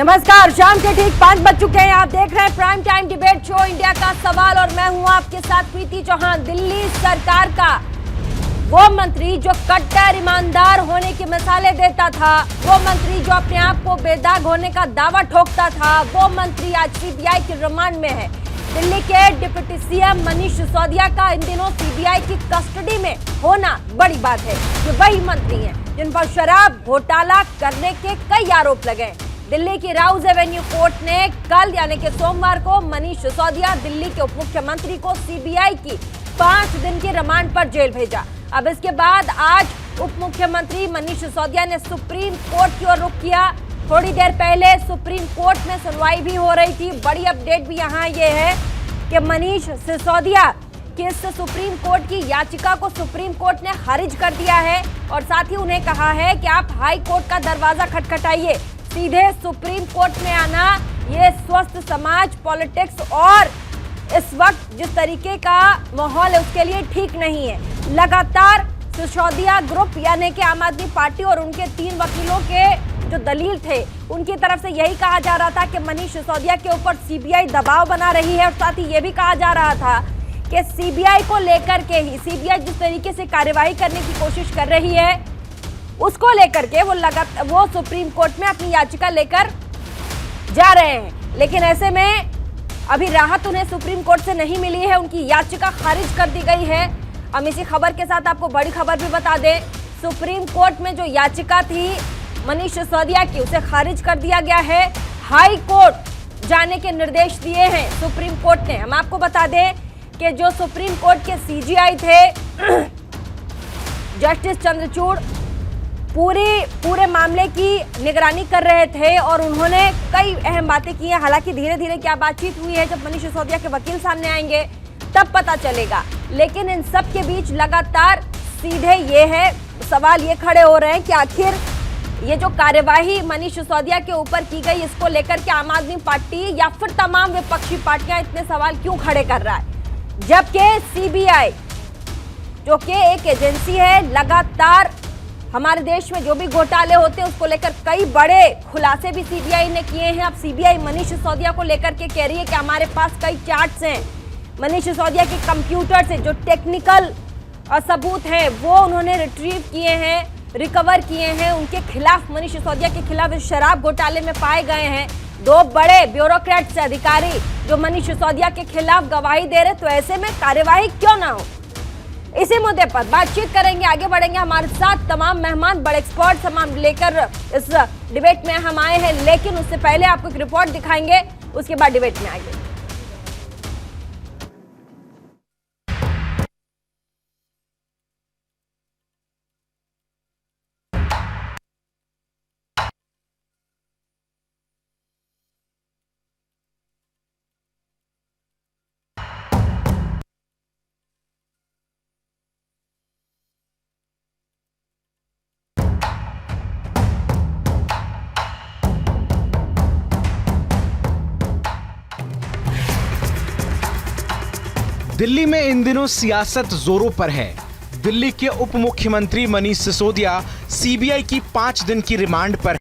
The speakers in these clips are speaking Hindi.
नमस्कार, शाम के ठीक 5 बज चुके हैं। आप देख रहे हैं prime time debate show India का सवाल और मैं हूं आपके साथ प्रीति चौहान। दिल्ली सरकार का वो मंत्री जो कट्टर ईमानदार होने की मिसालें देता था, वो मंत्री जो अपने आप को बेदाग होने का दावा ठोकता था, वो मंत्री आज सीबीआई के रिमांड में है। दिल्ली के डिप्टी सीएम मनीष सिसोदिया का इन दिनों सीबीआई की कस्टडी में होना बड़ी बात है। ये वही मंत्री हैं जिन पर शराब घोटाला करने के कई आरोप लगे। दिल्ली की राउज एवेन्यू कोर्ट ने कल यानी कि सोमवार को मनीष सिसोदिया दिल्ली के उप मुख्यमंत्री को सीबीआई की 5 दिन की रिमांड पर जेल भेजा। अब इसके बाद आज उप मुख्यमंत्री मनीष सिसोदिया ने सुप्रीम कोर्ट की ओर रुख किया। थोड़ी देर पहले सुप्रीम कोर्ट में सुनवाई भी हो रही थी। बड़ी अपडेट भी यहाँ ये है कि मनीष सिसोदिया की इस सुप्रीम कोर्ट की याचिका को सुप्रीम कोर्ट ने खारिज कर दिया है और साथ ही उन्हें कहा है कि आप हाई कोर्ट का दरवाजा खटखटाइए, सीधे सुप्रीम कोर्ट में आना ये स्वस्थ समाज पॉलिटिक्स और इस वक्त जिस तरीके का माहौल है उसके लिए ठीक नहीं है। लगातार सिसोदिया ग्रुप यानी कि आम आदमी पार्टी और उनके 3 वकीलों के जो दलील थे उनकी तरफ से यही कहा जा रहा था कि मनीष सिसोदिया के ऊपर सीबीआई दबाव बना रही है और साथ ही ये भी कहा जा रहा था कि सीबीआई को लेकर के ही सीबीआई जिस तरीके से कार्यवाही करने की कोशिश कर रही है उसको लेकर के वो सुप्रीम कोर्ट में अपनी याचिका लेकर जा रहे हैं। लेकिन ऐसे में अभी राहत उन्हें सुप्रीम कोर्ट से नहीं मिली है, उनकी याचिका खारिज कर दी गई है। हम इसी खबर के साथ आपको बड़ी खबर भी बता दें, सुप्रीम कोर्ट में जो याचिका थी मनीष सिसोदिया की उसे खारिज कर दिया गया है। हाई कोर्ट जाने के निर्देश दिए हैं सुप्रीम कोर्ट ने। हम आपको बता दें कि जो सुप्रीम कोर्ट के सीजीआई थे जस्टिस चंद्रचूड़ पूरे मामले की निगरानी कर रहे थे और उन्होंने कई अहम बातें की हैं। हालांकि धीरे धीरे क्या बातचीत हुई है, जब मनीष सिसोदिया के वकील सामने आएंगे तब पता चलेगा। लेकिन इन सब के बीच लगातार सीधे ये है सवाल ये खड़े हो रहे हैं कि आखिर ये जो कार्यवाही मनीष सिसोदिया के ऊपर की गई इसको लेकर के आम आदमी पार्टी या फिर तमाम विपक्षी पार्टियां इतने सवाल क्यों खड़े कर रहा है, जबकि सीबीआई जो कि एक एजेंसी है लगातार हमारे देश में जो भी घोटाले होते हैं उसको लेकर कई बड़े खुलासे भी सीबीआई ने किए हैं। अब सीबीआई मनीष सिसोदिया को लेकर के कह रही है कि हमारे पास कई चार्ट्स हैं, मनीष सिसोदिया के कंप्यूटर से जो टेक्निकल सबूत हैं वो उन्होंने रिट्रीव किए हैं, रिकवर किए हैं। उनके खिलाफ मनीष सिसोदिया के खिलाफ इस शराब घोटाले में पाए गए हैं 2 बड़े ब्यूरोक्रेट्स अधिकारी जो मनीष सिसोदिया के खिलाफ गवाही दे रहे। तो ऐसे में कार्यवाही क्यों ना हो, इसी मुद्दे पर बातचीत करेंगे, आगे बढ़ेंगे। हमारे साथ तमाम मेहमान बड़े एक्सपर्ट्स हम लेकर इस डिबेट में हम आए हैं, लेकिन उससे पहले आपको एक रिपोर्ट दिखाएंगे, उसके बाद डिबेट में आएंगे। दिल्ली में इन दिनों सियासत जोरों पर है। दिल्ली के उप मुख्यमंत्री मनीष सिसोदिया सीबीआई की 5 दिन की रिमांड पर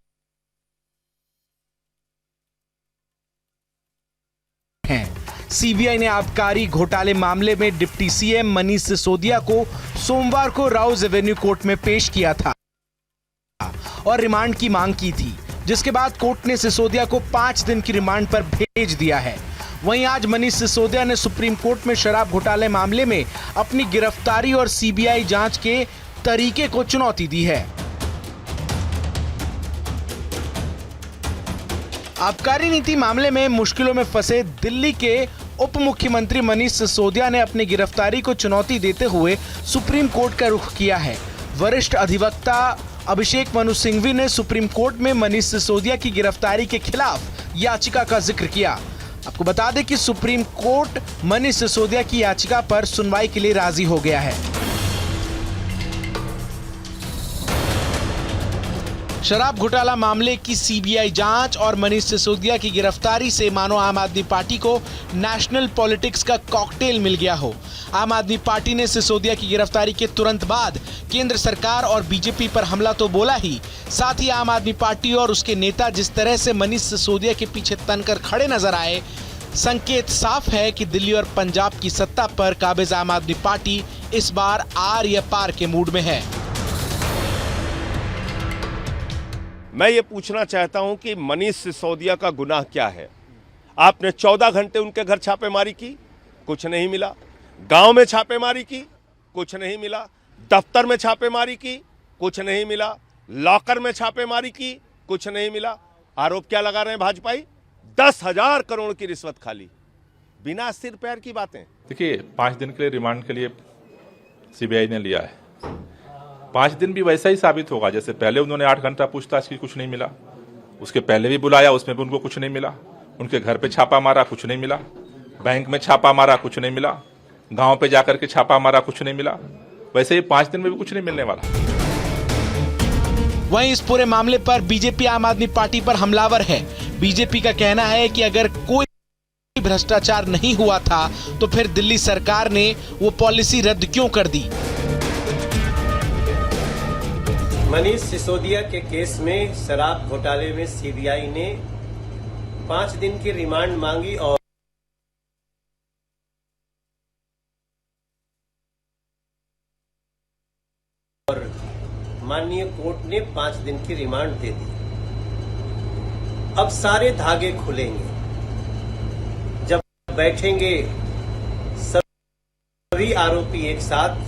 हैं। सीबीआई ने आबकारी घोटाले मामले में डिप्टी सीएम मनीष सिसोदिया को सोमवार को राउज एवेन्यू कोर्ट में पेश किया था और रिमांड की मांग की थी, जिसके बाद कोर्ट ने सिसोदिया को 5 दिन की रिमांड पर भेज दिया है। वहीं आज मनीष सिसोदिया ने सुप्रीम कोर्ट में शराब घोटाले मामले में अपनी गिरफ्तारी और सीबीआई जांच के तरीके को चुनौती दी है। आबकारी नीति मामले में मुश्किलों में फंसे दिल्ली के उप मुख्यमंत्री मनीष सिसोदिया ने अपनी गिरफ्तारी को चुनौती देते हुए सुप्रीम कोर्ट का रुख किया है। वरिष्ठ अधिवक्ता अभिषेक मनु सिंघवी ने सुप्रीम कोर्ट में मनीष सिसोदिया की गिरफ्तारी के खिलाफ याचिका का जिक्र किया। आपको बता दें कि सुप्रीम कोर्ट मनीष सिसोदिया की याचिका पर सुनवाई के लिए राजी हो गया है। शराब घोटाला मामले की सीबीआई जांच और मनीष सिसोदिया की गिरफ्तारी से मानो आम आदमी पार्टी को नेशनल पॉलिटिक्स का कॉकटेल मिल गया हो। आम आदमी पार्टी ने सिसोदिया की गिरफ्तारी के तुरंत बाद केंद्र सरकार और बीजेपी पर हमला तो बोला ही, साथ ही आम आदमी पार्टी और उसके नेता जिस तरह से मनीष सिसोदिया के पीछे तनकर खड़े नजर आए, संकेत साफ है कि दिल्ली और पंजाब की सत्ता पर काबिज आम आदमी पार्टी इस बार आर या पार के मूड में है। मैं ये पूछना चाहता हूं कि मनीष सिसोदिया का गुनाह क्या है? आपने 14 घंटे उनके घर छापेमारी की, कुछ नहीं मिला। गांव में छापेमारी की, कुछ नहीं मिला। दफ्तर में छापेमारी की, कुछ नहीं मिला। लॉकर में छापेमारी की, कुछ नहीं मिला। आरोप क्या लगा रहे हैं भाजपाई? 10,000 करोड़ की रिश्वत खाली, बिना सिर पैर की बातें। देखिए, 5 दिन के लिए रिमांड के लिए सीबीआई ने लिया है। 5 दिन भी वैसा ही साबित होगा जैसे पहले उन्होंने 8 घंटा पूछताछ की, कुछ नहीं मिला। उसके पहले भी बुलाया, उसमें भी उनको कुछ नहीं मिला। उनके घर पे छापा मारा, कुछ नहीं मिला। बैंक में छापा मारा, कुछ नहीं मिला। गांव पे जाकर के छापा मारा, कुछ नहीं मिला। वैसे ही 5 दिन में भी कुछ नहीं मिलने वाला। वहीं इस पूरे मामले पर बीजेपी आम आदमी पार्टी पर हमलावर है। बीजेपी का कहना है कि अगर कोई भ्रष्टाचार नहीं हुआ था तो फिर दिल्ली सरकार ने वो पॉलिसी रद्द क्यों कर दी। मनीष सिसोदिया के केस में शराब घोटाले में सीबीआई ने 5 दिन की रिमांड मांगी और माननीय कोर्ट ने 5 दिन की रिमांड दे दी। अब सारे धागे खुलेंगे जब बैठेंगे सभी आरोपी एक साथ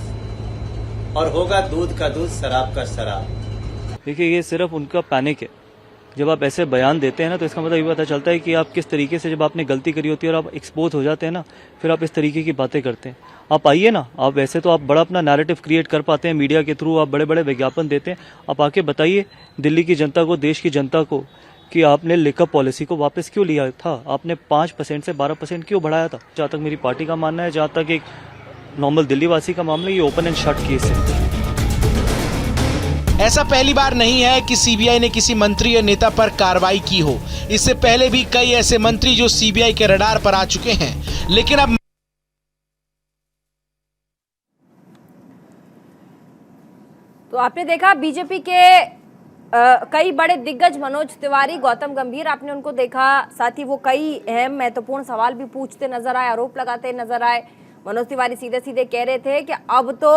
और होगा दूध का दूध, शराब का शराब। देखिए, ये सिर्फ उनका पैनिक है। जब आप ऐसे बयान देते हैं ना, तो इसका मतलब ये पता चलता है कि आप किस तरीके से, जब आपने गलती करी होती है और आप एक्सपोज हो जाते हैं ना, फिर आप इस तरीके की बातें करते हैं। आप आइए ना, आप वैसे तो आप बड़ा अपना नैरेटिव क्रिएट कर पाते हैं मीडिया के थ्रू, आप बड़े बड़े विज्ञापन देते हैं। आप आके बताइए दिल्ली की जनता को, देश की जनता को, कि आपने लिकअप पॉलिसी को वापस क्यों लिया था? आपने 5% से 12% क्यों बढ़ाया था? जहाँ तक मेरी पार्टी का मानना है, जहाँ तक एक नॉर्मल दिल्ली वासी का मामला, ये ओपन एंड शट केस है। ऐसा पहली बार नहीं है कि सीबीआई ने किसी मंत्री या नेता पर कार्रवाई की हो। इससे पहले भी कई ऐसे मंत्री जो सीबीआई के रडार पर आ चुके हैं, लेकिन अब तो आपने देखा बीजेपी के कई बड़े दिग्गज, मनोज तिवारी, गौतम गंभीर, आपने उनको देखा। साथ ही वो कई अहम महत्वपूर्ण सवाल भी पूछते नजर आए, आरोप लगाते नजर आए। मनोज तिवारी सीधे सीधे कह रहे थे कि अब तो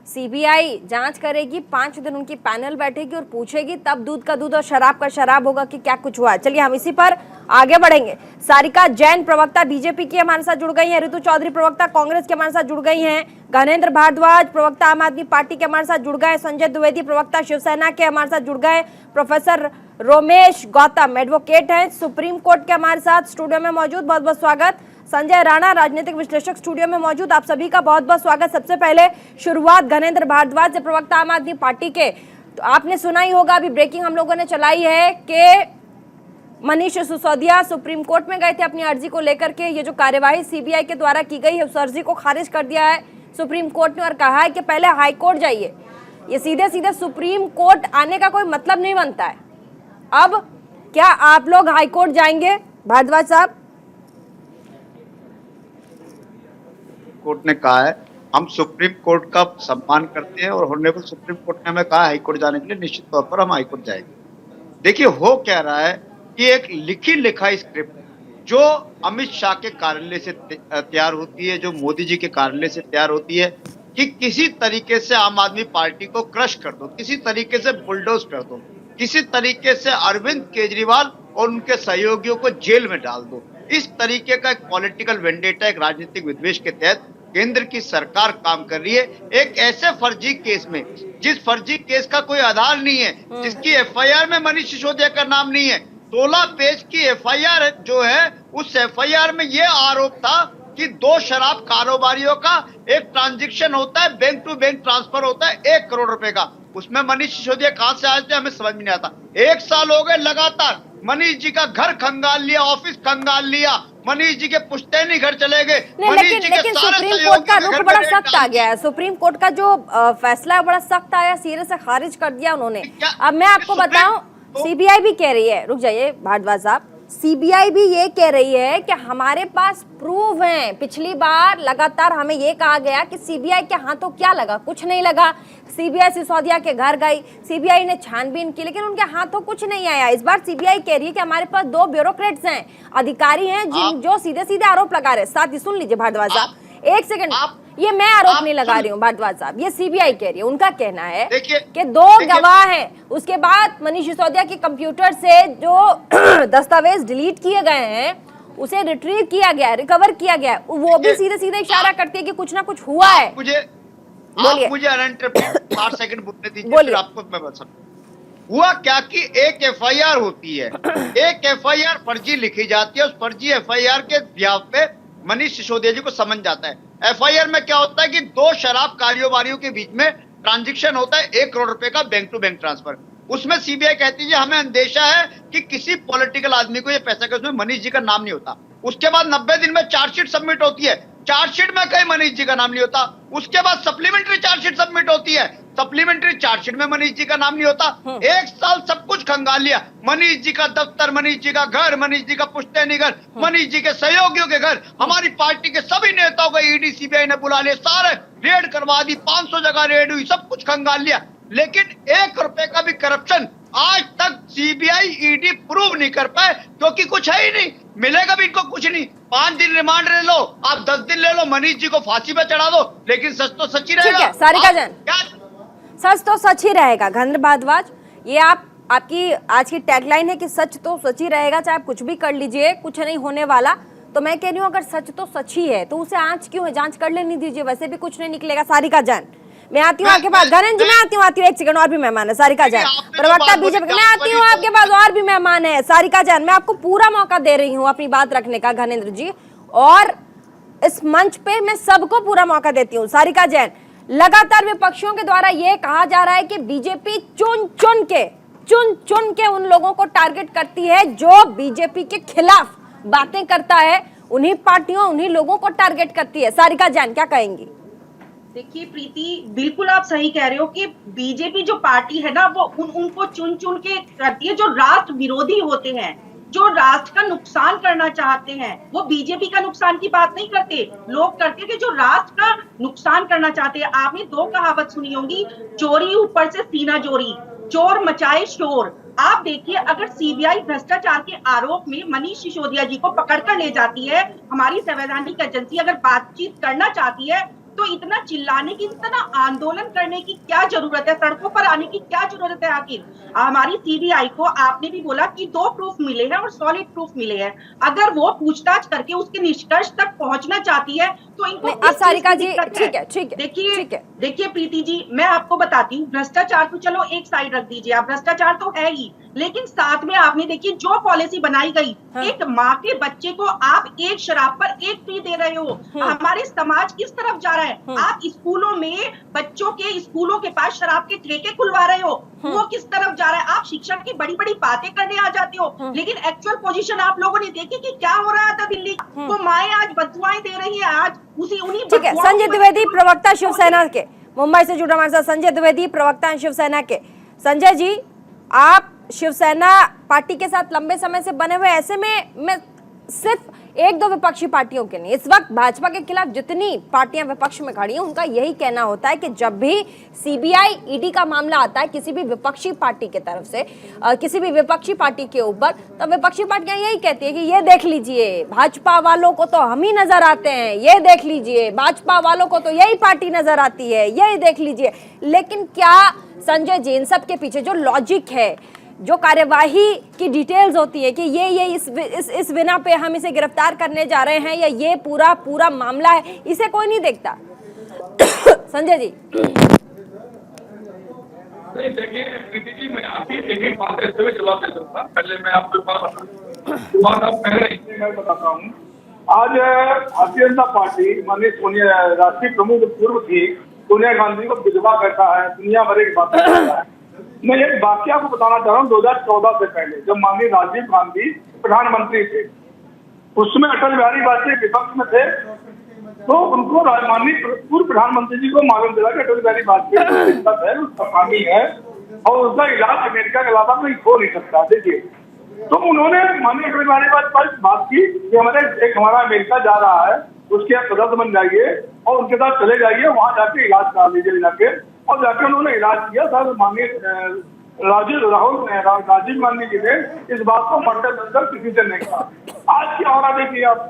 सीबीआई जांच करेगी, 5 दिन उनकी पैनल बैठेगी और पूछेगी, तब दूध का दूध और शराब का शराब होगा कि क्या कुछ हुआ। चलिए हम इसी पर आगे बढ़ेंगे। सारिका जैन प्रवक्ता बीजेपी की हमारे साथ जुड़ गई हैं, ऋतु चौधरी प्रवक्ता कांग्रेस के हमारे साथ जुड़ गई हैं, घनेंद्र भारद्वाज प्रवक्ता आम आदमी पार्टी के हमारे साथ जुड़ गए, संजय द्विवेदी प्रवक्ता शिवसेना के हमारे साथ जुड़ गए, प्रोफेसर रोमेश गौतम एडवोकेट हैं, सुप्रीम कोर्ट के हमारे साथ स्टूडियो में मौजूद। बहुत बहुत स्वागत। संजय राणा राजनीतिक विश्लेषक स्टूडियो में मौजूद। आप सभी का बहुत बहुत स्वागत। सबसे पहले शुरुआत घनेंद्र भारद्वाज से, प्रवक्ता आम आदमी पार्टी के। तो आपने सुना ही होगा, अभी ब्रेकिंग हम लोगों ने चलाई है कि मनीष सिसोदिया सुप्रीम कोर्ट में गए थे अपनी अर्जी को लेकर के। ये जो कार्यवाही सीबीआई के द्वारा की गई है, उस अर्जी को खारिज कर दिया है सुप्रीम कोर्ट ने और कहा है कि पहले हाई कोर्ट जाइए। ये सीधे सीधे सुप्रीम कोर्ट आने का कोई मतलब नहीं बनता है। अब क्या आप लोग हाई कोर्ट जाएंगे भारद्वाज साहब? कोर्ट ने कहा है हम सुप्रीम कोर्ट का सम्मान करते हैं और ऑनरेबल सुप्रीम कोर्ट ने हमें कहा हाई कोर्ट जाने के लिए निश्चित तौर पर हम हाई कोर्ट जाएंगे। देखिए, हो क्या रहा है कि एक लिखी लिखाई स्क्रिप्ट जो अमित शाह के कार्यालय से तैयार होती है, जो मोदी जी के कार्यालय से तैयार होती है, कि किसी तरीके से आम आदमी पार्टी को क्रश कर दो, किसी तरीके से बुलडोज कर दो, किसी तरीके से अरविंद केजरीवाल और उनके सहयोगियों को जेल में डाल दो। इस तरीके का एक पॉलिटिकल वेंडेटा, एक राजनीतिक विद्वेष के तहत केंद्र की सरकार काम कर रही है। एक ऐसे फर्जी केस में, जिस फर्जी केस का कोई आधार नहीं है, जिसकी एफआईआर में मनीष सिसोदिया का नाम नहीं है, 16 पेज की एफआईआर जो है, उस एफआईआर में यह आरोप था कि 2 शराब कारोबारियों का एक ट्रांजैक्शन होता है, बैंक टू बैंक ट्रांसफर होता है 1 करोड़ रुपए का। उसमें मनीष सिसोदिया कहां से आए थे हमें समझ में नहीं आता। 1 साल हो गए लगातार मनीष जी का घर खंगाल लिया, ऑफिस खंगाल लिया, मनीष जी के पुश्तैनी घर चले गए। लेकिन सुप्रीम कोर्ट का रुख बड़ा सख्त आ गया है। सुप्रीम कोर्ट का जो फैसला है बड़ा सख्त आया, सिरे से खारिज कर दिया उन्होंने। अब मैं आपको बताऊं, सीबीआई भी कह रही है, रुक जाइए भारद्वाज साहब, सीबीआई भी ये कह रही है कि हमारे पास प्रूफ हैं। पिछली बार लगातार हमें ये कहा गया कि सीबीआई के हाथों क्या लगा, कुछ नहीं लगा। सीबीआई सिसोदिया के घर गई, सीबीआई ने छानबीन की, लेकिन उनके हाथों कुछ नहीं आया। इस बार सीबीआई कह रही है कि हमारे पास 2 ब्यूरोक्रेट्स हैं, अधिकारी हैं जो सीधे सीधे आरोप लगा रहे हैं। साथ ही सुन लीजिए भारद्वाज साहब, एक सेकंड, ये मैं आरोप नहीं लगा रही हूँ भारद्वाज साहब, ये सीबीआई कह रही है। उनका कहना है कि 2 गवाह हैं, उसके बाद मनीष सिसोदिया के कंप्यूटर से जो दस्तावेज डिलीट किए गए हैं उसे रिट्रीव किया गया, रिकवर किया गया, वो भी सीधे सीधे इशारा करती है कि कुछ ना कुछ हुआ है। मुझे अनइंटरप्टेड 8 सेकंड बोलने दीजिए, फिर आपको मैं बता सकता। हुआ क्या कि एक एफआईआर होती है, एक एफआईआर फर्जी लिखी जाती है, उस फर्जी एफआईआर के बिहाफ पे मनीष सिसोदिया जी को समन जाता है। एफआईआर में क्या होता है कि 2 शराब कारोबारियों के बीच में ट्रांजैक्शन होता है, 1 करोड़ रुपए का बैंक टू बैंक ट्रांसफर। उसमें सीबीआई कहती है हमें अंदेशा है कि किसी पॉलिटिकल आदमी को ये पैसा का, उसमें मनीष जी का नाम नहीं होता। उसके बाद 90 दिन में चार्जशीट सबमिट होती है, चार्जशीट में कहीं मनीष जी का नाम नहीं होता। उसके बाद सप्लीमेंट्री चार्जशीट सबमिट होती है, सप्लीमेंट्री चार्जशीट में मनीष जी का नाम नहीं होता। 1 साल सब कुछ खंगाल लिया, मनीष जी का दफ्तर, मनीष जी का घर, मनीष जी का पुश्तैनी घर, मनीष जी के सहयोगियों के घर, हमारी पार्टी के सभी नेताओं को ईडी सीबीआई ने बुला लिया, सारे रेड करवा दी, 500 जगह रेड हुई, सब कुछ खंगाल लिया। लेकिन 1 रुपए का भी करप्शन आज तक सीबीआई ईडी प्रूव नहीं कर पाए, क्योंकि कुछ है ही नहीं, मिलेगा भी इनको कुछ नहीं। 5 दिन रिमांड ले लो, आप 10 दिन ले लो, मनीष जी को फांसी पे चढ़ा दो, लेकिन सच तो सच ही रहेगा। ठीक है सारिका जान, सच तो सच ही रहेगा। घनश्याम भारद्वाज, ये आपकी आज की टैगलाइन है कि सच तो सच ही रहेगा, चाहे आप कुछ भी कर लीजिए, कुछ नहीं होने वाला। तो मैं कह रही हूँ अगर सच तो सच ही है तो उसे आंच क्यों है, जांच कर लेनी दीजिए, वैसे भी कुछ नहीं निकलेगा। सारिका जान, मैं आती हूँ आपके पास। घनन जी, मैं आती हूँ 1 सेकंड, और भी मेहमान है। सारिका जान, प्रवक्ता बीजेपी, मैं आती हूँ आपके पास, और भी मेहमान है। सारिका जान, मैं आपको पूरा मौका दे रही हूँ अपनी बात रखने का घनेंद्र जी, और इस मंच पे मैं सबको पूरा मौका देती हूँ। सारिका जैन, लगातार विपक्षियों के द्वारा यह कहा जा रहा है कि बीजेपी चुन चुन के उन लोगों को टारगेट करती है जो बीजेपी के खिलाफ बातें करता है, उन्हीं पार्टियों, उन्हीं लोगों को टारगेट करती है। सारिका जैन, क्या कहेंगी? देखिए प्रीति, बिल्कुल आप सही कह रहे हो कि बीजेपी जो पार्टी है ना, वो उनको चुन चुन के करती है जो राष्ट्र विरोधी होते हैं, जो राष्ट्र का नुकसान करना चाहते हैं। वो बीजेपी का नुकसान की बात नहीं करते, लोग करते कि जो राष्ट्र का नुकसान करना चाहते हैं। आपने 2 कहावत सुनी होंगी, चोरी ऊपर से सीना जोरी, चोर मचाए शोर। आप देखिए, अगर सीबीआई भ्रष्टाचार के आरोप में मनीष सिसोदिया जी को पकड़ कर ले जाती है, हमारी संवैधानिक एजेंसी अगर बातचीत करना चाहती है, तो इतना चिल्लाने की, इतना आंदोलन करने की क्या जरूरत है, सड़कों पर आने की क्या जरूरत है? आखिर हमारी सीबीआई को, आपने भी बोला कि 2 प्रूफ मिले हैं और सॉलिड प्रूफ मिले हैं। अगर वो पूछताछ करके उसके निष्कर्ष तक पहुंचना चाहती है तो इनको सारिका जी, ठीक है। देखिए प्रीति जी, मैं आपको बताती हूँ, भ्रष्टाचार तो चलो एक साइड रख दीजिए, आप भ्रष्टाचार तो है ही, लेकिन साथ में आपने देखिए जो पॉलिसी बनाई गई, एक माँ के बच्चे को आप 1 शराब पर 1 फ्री दे रहे हो। हमारे समाज किस तरफ जा रहा है? आप स्कूलों में बच्चों के, स्कूलों के पास शराब के ठेके खुलवा रहे हो, वो किस तरफ जा रहा है? आप शिक्षा की बड़ी बड़ी बातें करने आ जाते हो, लेकिन एक्चुअल पोजीशन आप लोगों ने देखी कि क्या हो रहा था दिल्ली। वो माएं आज बदुआएं दे रही है, आज उन्हीं। ठीक है, संजय द्विवेदी, प्रवक्ता शिवसेना के, मुंबई से जुड़ा हमारे साथ संजय द्विवेदी, प्रवक्ता शिवसेना के। संजय जी, आप शिवसेना पार्टी के साथ लंबे समय से बने हुए, ऐसे में मैं सिर्फ 1-2 विपक्षी पार्टियों के नहीं, इस वक्त भाजपा के खिलाफ जितनी पार्टियां विपक्ष में खड़ी हैं उनका यही कहना होता है कि जब भी सीबीआई ईडी का मामला आता है किसी भी विपक्षी पार्टी की तरफ से, किसी भी विपक्षी पार्टी के ऊपर, तो विपक्षी पार्टियां यही कहती है कि ये देख लीजिए भाजपा वालों को तो हम ही नजर आते हैं, ये देख लीजिए भाजपा वालों को तो यही पार्टी नजर आती है, यही देख लीजिए। लेकिन क्या संजय जी, इन सब के पीछे जो लॉजिक है, जो कार्यवाही की डिटेल्स होती है कि ये इस बिना पे हम इसे गिरफ्तार करने जा रहे हैं या ये पूरा मामला है, इसे कोई नहीं देखता। संजय जी, नहीं देखिए प्रीति जी, मैं आपकी एक बात ऐसे में जवाब दे दूंगा। पहले मैं आपको बात आप कह रहे हैं, मैं बताता हूँ। आज भारतीय जनता पार्टी माननीय सोनिया, राष्ट्रीय प्रमुख पूर्व थी सोनिया गांधी को विधवा करता है, दुनिया भर की बातें करता है। मैं एक वाक्य आपको बताना चाह रहा हूँ। 2014 से पहले जब माननीय राजीव गांधी प्रधानमंत्री थे, उसमें अटल बिहारी वाजपेयी विपक्ष में थे, तो उनको माननीय पूर्व प्रधानमंत्री जी को मालूम चला कि अटल बिहारी वाजपेयी दिक्कत है, उसका पानी है और उसका इलाज अमेरिका के अलावा कोई हो नहीं सकता। देखिए, तो उन्होंने माननीय अटल बिहारी वाजपेयी से बात की कि हमारा अमेरिका जा रहा है, उसके आप सदस्य बन जाइए और उनके साथ चले जाइए, वहां जाके इलाज करा लीजिए जाके। और जाके उन्होंने इलाज किया। सर माननीय राजीव गांधी जी ने इस बात को मर्डर अंदर किसी से नहीं कहा। आज की और देखिए आप,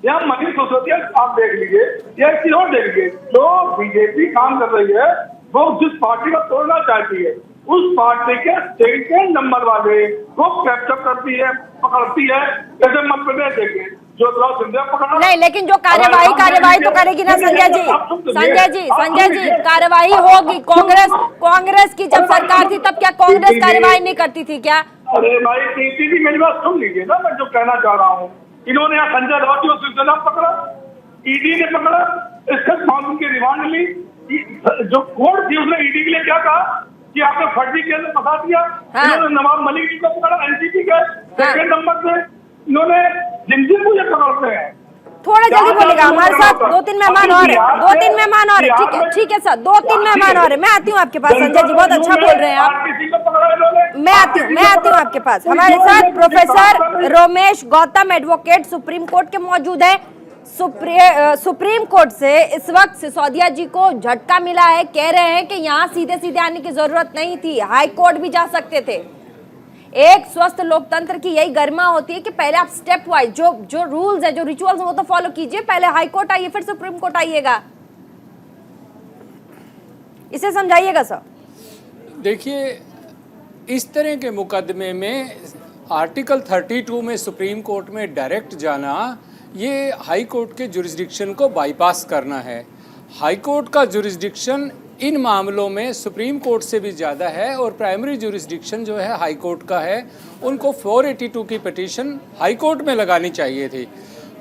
यहाँ मनीष सिसोदिया आप देख लीजिए, या किसी और देख लीजिए, जो बीजेपी काम कर रही है वो जिस पार्टी को तोड़ना चाहती है उस पार्टी के सेकंड नंबर वाले को कैप्चर करती है, पकड़ती है। जैसे मध्य प्रदेश देखिए, जो सिंधिया पकड़ा नहीं, लेकिन जो कार्यवाही तो करेगी ना संजय जी, कार्यवाही होगी। कांग्रेस की जब सरकार थी तब क्या कांग्रेस कार्यवाही नहीं करती थी क्या? अरे भाई टीटी मेरी बात सुन लीजिए ना, मैं जो कहना चाह रहा हूँ। इन्होंने यहाँ संजय राउत और शिवसेना पकड़ा, ईडी ने पकड़ा, इसके 5 दिन की रिमांड ली। जो कोर्ट थी उसने ईडी के लिए क्या कहा कि आपने फर्जी केस में फंसा दिया। इन्होंने नवाब मलिक जी को पकड़ा, एनसीपी के सेकंड नंबर पे। इन्होंने जिन मुझे पकड़ते हैं। थोड़ा जल्दी बोलेगा, हमारे साथ 2-3 मेहमान और है। ठीक है सर, 2-3 मेहमान और है। मैं आती हूँ आपके पास। संजय जी बहुत अच्छा बोल रहे हैं आप। मैं आती हूँ आपके पास। हमारे साथ professor Romesh Gautam, advocate, supreme court के मौजूद है। सुप्रीम कोर्ट से इस वक्त सिसोदिया जी को झटका मिला है। कह रहे हैं कि यहाँ सीधे आने की जरूरत नहीं थी, हाई कोर्ट भी जा सकते थे। एक स्वस्थ लोकतंत्र की यही गरिमा होती है कि पहले आप स्टेप वाइज जो रूल्स है, जो रिचुअल्स है, वो तो फॉलो कीजिए। पहले हाई कोर्ट आइए, फिर सुप्रीम कोर्ट आइएगा। इसे समझाइएगा सर। देखिए, इस तरह के मुकदमे में आर्टिकल 32 में सुप्रीम कोर्ट में डायरेक्ट जाना, ये हाई कोर्ट के जुरिस्डिक्शन को बाईपास करना है। हाई कोर्ट का जुरिस्डिक्शन इन मामलों में सुप्रीम कोर्ट से भी ज़्यादा है और प्राइमरी जुरिस्डिक्शन जो है हाई कोर्ट का है। उनको 482 की पिटीशन हाई कोर्ट में लगानी चाहिए थी।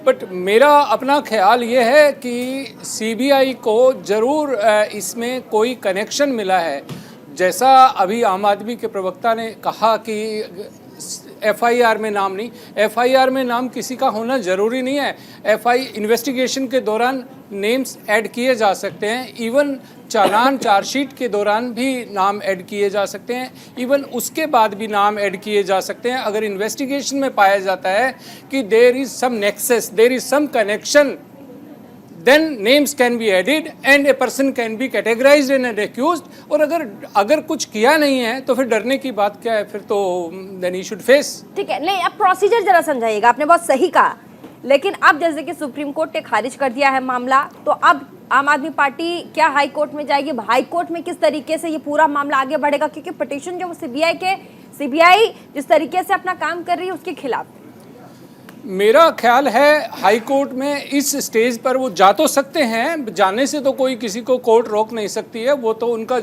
बट मेरा अपना ख्याल ये है कि सीबीआई को ज़रूर इसमें कोई कनेक्शन मिला है। जैसा अभी आम आदमी के प्रवक्ता ने कहा कि एफआईआर में नाम नहीं, एफआईआर में नाम किसी का होना ज़रूरी नहीं है। इन्वेस्टिगेशन के दौरान नेम्स ऐड किए जा सकते हैं। इवन चालान चार्जशीट के दौरान भी नाम ऐड किए जा सकते हैं। इवन उसके बाद भी नाम ऐड किए जा सकते हैं। अगर इन्वेस्टिगेशन में पाया जाता है कि there is some nexus, there is some connection, then names can be added and a person can be categorized and accused। और अगर कुछ किया नहीं है तो फिर डरने की बात क्या है? फिर तो then he should face। ठीक है, नहीं, अब प्रोसीजर जरा समझाइएगा। आपने बहुत सही कहा, लेकिन अब जैसे कि सुप्रीम कोर्ट ने खारिज कर दिया है मामला, तो अब आम आदमी पार्टी क्या हाई कोर्ट में जाएगी? हाई कोर्ट में किस तरीके से ये पूरा मामला आगे बढ़ेगा? क्योंकि पिटीशन जो सीबीआई जिस तरीके से अपना काम कर रही है उसके खिलाफ मेरा ख्याल है हाई कोर्ट में इस स्टेज पर वो जा तो सकते हैं। जाने से तो कोई किसी को कोर्ट रोक नहीं सकती है, वो तो उनका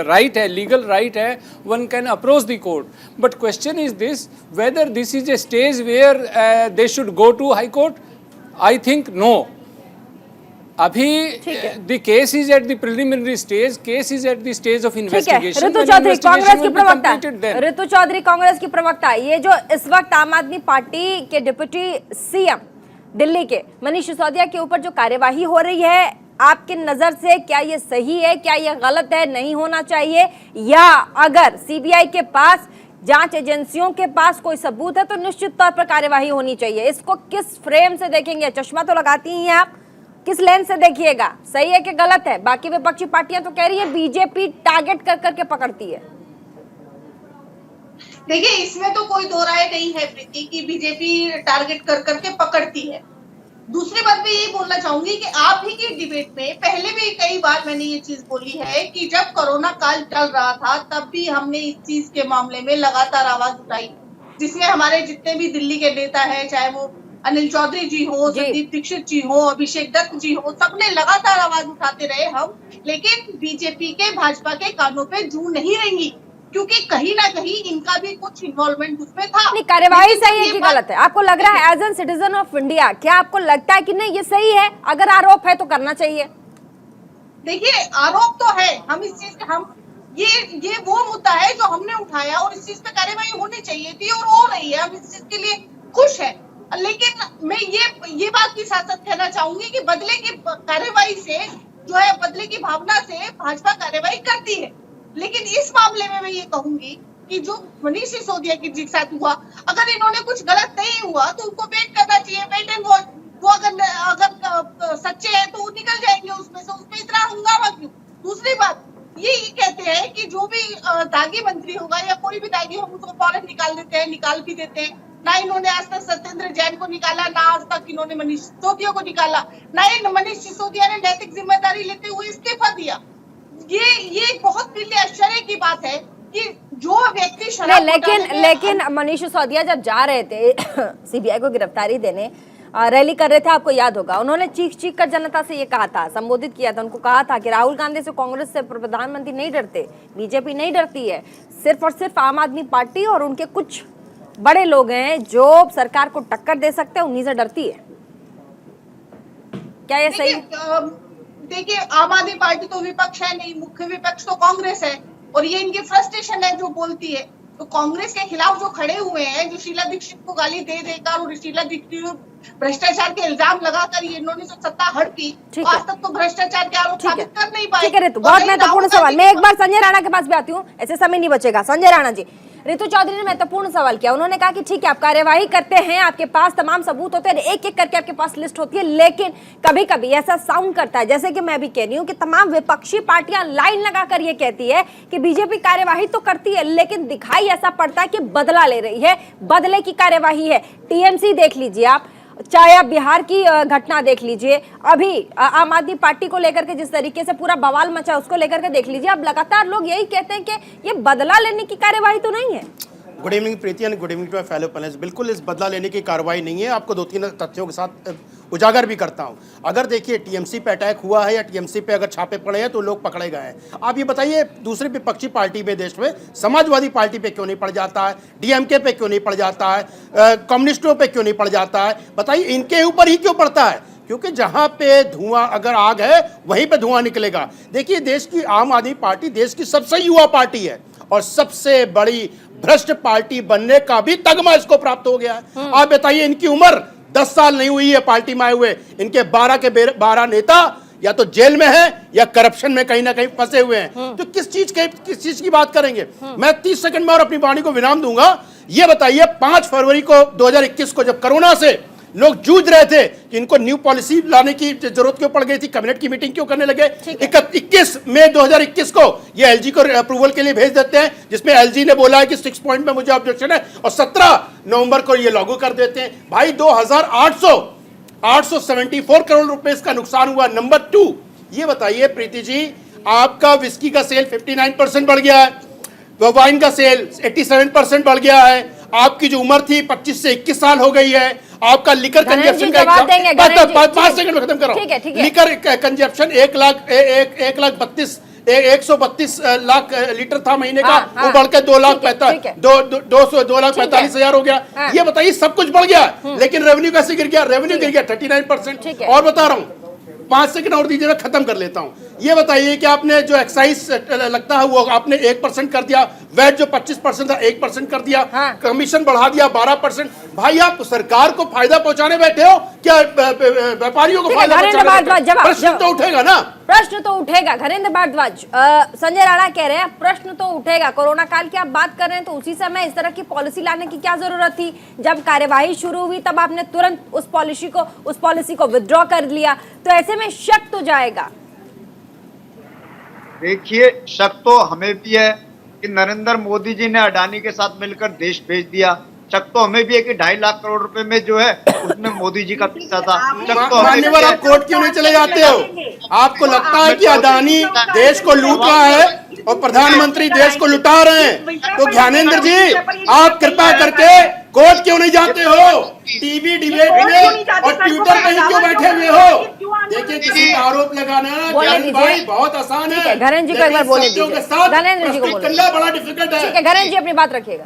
राइट है, लीगल राइट है। One can approach the court, but question is this whether this is a stage where they should go to high court. I think no. अभी the case is at the preliminary stage, case is at the stage of investigation। ऋतु चौधरी कांग्रेस की प्रवक्ता, ये जो इस वक्त आम आदमी पार्टी के डिप्टी सीएम दिल्ली के मनीष सिसोदिया के ऊपर जो कार्यवाही हो रही है, आपकी नजर से क्या ये सही है, क्या ये गलत है, नहीं होना चाहिए? या अगर सीबीआई के पास, जांच एजेंसियों के पास कोई सबूत है तो निश्चित तौर पर कार्यवाही होनी चाहिए? इसको किस फ्रेम से देखेंगे? चश्मा तो लगाती ही हैं आप, किस लेंस से देखिएगा? सही है कि गलत है? बाकी विपक्षी पार्टियां तो कह रही है बीजेपी टारगेट कर करके पकड़ती है। देखिए, इसमें तो कोई दो राय नहीं है प्रीति की बीजेपी टारगेट कर करके पकड़ती है। दूसरी बात मैं ये बोलना चाहूंगी कि आप ही की डिबेट में पहले भी कई बार मैंने ये चीज बोली है कि जब कोरोना काल चल रहा था तब भी हमने इस चीज के मामले में लगातार आवाज उठाई, जिसमें हमारे जितने भी दिल्ली के नेता है, चाहे वो अनिल चौधरी जी हो, संदीप दीक्षित जी हो, अभिषेक दत्त जी हो, सबने लगातार आवाज उठाते रहे हम। लेकिन बीजेपी के, भाजपा के कानों पे जू नहीं रहेंगी, क्योंकि कहीं ना कहीं इनका भी कुछ इन्वॉल्वमेंट उसमें था। नहीं, कार्यवाही सही है कि गलत है? आपको लग रहा है as an citizen of India, क्या आपको लगता है कि नहीं ये सही है? अगर आरोप है तो करना चाहिए। देखिए, आरोप तो है, हम इस चीज के हम ये वो मुद्दा है जो हमने उठाया और इस चीज पे कार्यवाही होनी चाहिए थी और हो रही है। हम इस चीज के लिए खुश है, लेकिन मैं ये बात की साथ साथ कहना चाहूंगी कि बदले की कार्यवाही से जो है, बदले की भावना से भाजपा कार्यवाही करती है। लेकिन इस मामले में मैं ये कहूंगी कि जो मनीष सिसोदिया के साथ हुआ, अगर इन्होंने कुछ गलत नहीं हुआ तो उनको वेट करना चाहिए, वेट एंड वॉच। वो अगर सच्चे हैं तो वो निकल जाएंगे उसमें से, उसमें इतना हंगामा क्यों? दूसरी बात ये कहते हैं कि जो भी दागी मंत्री होगा या कोई भी दागी हो उसको फौरन निकाल देते हैं, निकाल भी देते हैं। ना इन्होंने आज तक सत्येंद्र जैन को निकाला, ना आज तक इन्होंने मनीष सिसोदिया को निकाला, ना ही मनीष सिसोदिया ने नैतिक जिम्मेदारी लेते हुए इस्तीफा दिया। ये बहुत दिल आश्चर्य की बात है कि जो व्यक्ति शराब लेकिन मनीष सिसोदिया जब जा रहे थे सीबीआई को गिरफ्तारी देने, रैली कर रहे थे, आपको याद होगा, उन्होंने चीख कर जनता से ये कहा था, संबोधित किया था, उनको कहा था कि राहुल गांधी से, कांग्रेस से प्रधानमंत्री नहीं डरते, बीजेपी नहीं डरती है, सिर्फ और सिर्फ आम आदमी पार्टी और उनके कुछ बड़े लोग हैं जो सरकार को टक्कर दे सकते हैं, उन्हीं से डरती है। क्या ये सही? देखिए, आम आदमी पार्टी तो विपक्ष है नहीं, मुख्य विपक्ष तो कांग्रेस है और ये इनकी फ्रस्ट्रेशन है जो बोलती है। तो कांग्रेस के खिलाफ जो खड़े हुए हैं, जो शीला दीक्षित को गाली दे देकर और शीला दीक्षित भ्रष्टाचार के इल्जाम लगाकर ये इन्होंने जो सत्ता हड़पी, आज तक तो भ्रष्टाचार के आरोप साबित कर नहीं पाए। ठीक है ऋतु, बहुत महत्वपूर्ण सवाल। मैं एक बार संजय राणा के पास भी आती हूँ, ऐसे समय नहीं बचेगा। संजय राणा जी, ऋतु चौधरी ने महत्वपूर्ण सवाल किया। उन्होंने कहा कि ठीक है, आप कार्यवाही करते हैं, आपके पास तमाम सबूत होते हैं, एक एक करके आपके पास लिस्ट होती है, लेकिन कभी कभी ऐसा साउंड करता है, जैसे कि मैं भी कह रही हूँ कि तमाम विपक्षी पार्टियां लाइन लगाकर ये कहती है कि बीजेपी कार्यवाही तो करती है, लेकिन दिखाई ऐसा पड़ता है कि बदला ले रही है, बदले की कार्यवाही है। टीएमसी देख लीजिए आप, चाहे आप बिहार की घटना देख लीजिए, अभी आम आदमी पार्टी को लेकर के जिस तरीके से पूरा बवाल मचा, उसको लेकर के देख लीजिए। अब लगातार लोग यही कहते हैं कि ये बदला लेने की कार्यवाही तो नहीं है। Good evening Preeti and good evening to my fellow panelist. बिल्कुल इस बदला लेने की कार्रवाई नहीं है। आपको 2-3 तथ्यों के साथ उजागर भी करता हूं। अगर देखिए टीएमसी पे अटैक हुआ है या टीएमसी पे अगर छापे पड़े हैं तो लोग पकड़े गए हैं। आप ये बताइए, दूसरी विपक्षी पार्टी पे देश में समाजवादी पार्टी पे क्यों नहीं पड़ जाता है, डीएमके पे क्यों नहीं पड़ जाता है, कम्युनिस्टों पे क्यों नहीं पड़ जाता है? बताइए, इनके ऊपर ही क्यों पड़ता है? क्योंकि जहां पे धुआं, अगर आग है वहीं पे धुआं निकलेगा। देखिए, देश की आम आदमी पार्टी देश की सबसे युवा पार्टी है और सबसे बड़ी भ्रष्ट पार्टी बनने का भी तगमा इसको प्राप्त हो गया है। आप बताइए, इनकी उम्र 10 साल नहीं हुई है पार्टी में आए हुए, इनके 12 के 12 नेता या तो जेल में है या करप्शन में कहीं ना कहीं फंसे हुए हैं। तो किस चीज की बात करेंगे? मैं 30 सेकंड में और अपनी वाणी को विराम दूंगा। ये बताइए, 5 फरवरी को 2021 को जब कोरोना से लोग जूझ रहे थे कि इनको न्यू पॉलिसी लाने की जरूरत क्यों पड़ गई थी, कैबिनेट की मीटिंग क्यों करने लगे? 21 मई 2021 को ये एलजी को अप्रूवल के लिए भेज देते हैं, जिसमें एलजी ने बोला है कि 6 पॉइंट में मुझे ऑब्जेक्शन है, और 17 नवंबर को ये लागू कर देते हैं। भाई 874 करोड़ रुपए इसका नुकसान हुआ। नंबर 2, ये बताइए प्रीति जी, आपका विस्की का सेल 59% बढ़ गया है, वाइन का सेल 87% बढ़ गया है, आपकी जो उम्र थी 25 से 21 साल हो गई है, आपका लिकर कंजप्शन का 5 सेकंड में खत्म कर रहा हूं। लिकर कंजप्शन 132 लाख लीटर था महीने का, वो बढ़ के 2,45,000 हो गया। ये बताइए, सब कुछ बढ़ गया, लेकिन रेवेन्यू कैसे गिर गया? रेवेन्यू गिर गया 39%। और बता रहा हूं, 5 सेकंड और दीजिए, खत्म कर लेता हूं। ये बताइए कि आपने जो एक्साइज लगता है वो आपने 1% कर दिया, वैट जो 25% था 1% कर दिया, कमीशन बढ़ा दिया 12%। भाई, आप सरकार को फायदा पहुंचाने बैठे हो क्या व्यापारियों को फायदा पहुंचाने? प्रश्न तो उठेगा ना, प्रश्न तो उठेगा। घरेंद्र भारद्वाज, संजय राणा कह रहे हैं प्रश्न तो उठेगा। कोरोना काल की आप बात कर रहे हैं, तो उसी समय इस तरह की पॉलिसी लाने की क्या जरूरत थी? जब कार्यवाही शुरू हुई तब आपने तुरंत उस पॉलिसी को विथड्रॉ कर लिया, तो ऐसे में शक तो जाएगा। देखिए, शक तो हमें भी है कि नरेंद्र मोदी जी ने अडानी के साथ मिलकर देश भेज दिया। शक तो हमें भी है कि 2.5 लाख करोड़ रुपए में जो है उसमें मोदी जी का पैसा था। शक तो मान्यवर, आप कोर्ट क्यों नहीं चले जाते हो? आपको लगता है कि अडानी देश को लूट रहा है और प्रधानमंत्री देश को लुटा रहे हैं? तो ज्ञानेंद्र जी, आप कृपा करके कोर्ट क्यों नहीं जाते हो? टीवी डिबेट में और ट्विटर पे ही क्यों बैठे हुए हो? देखिए, किसी का आरोप लगाना भाई बहुत आसान है। घरेंद्र जी को एक बार बोलने दीजिए। घरेंद्र जी को करना बड़ा डिफिकल्ट है। ठीक है, घरेंद्र जी अपनी बात रखिएगा।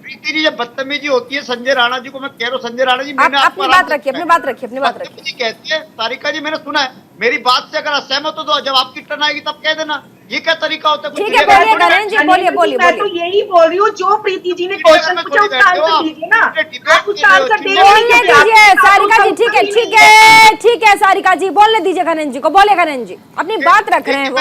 प्रीति जी, जब बदतमीजी होती है संजय राणा जी को, मैं कह रहा हूँ संजय राणा जी, मैंने अपनी बात रखिए, अपनी बात रखिए, अपनी बात रखिए। कहती है तारिका जी, मैंने सुना है, मेरी बात से अगर असहमत हो तो जब आपकी टर्न आएगी तब कह देना। ये क्या तरीका होता है? ठीक है, बोलिए गणेश जी, बोलिए बोलिए मैं तो बोलिए। यही बोल रही हूँ, जो प्रीति जी ने क्वेश्चन पूछा उसका आंसर दीजिए ना, आप उसका आंसर दे बोलने दीजिए सारिका जी। ठीक है ठीक है ठीक है सारिका जी, बोलने दीजिए गणेश जी को। बोले गणेश जी, अपनी बात रख रहे हैं वो।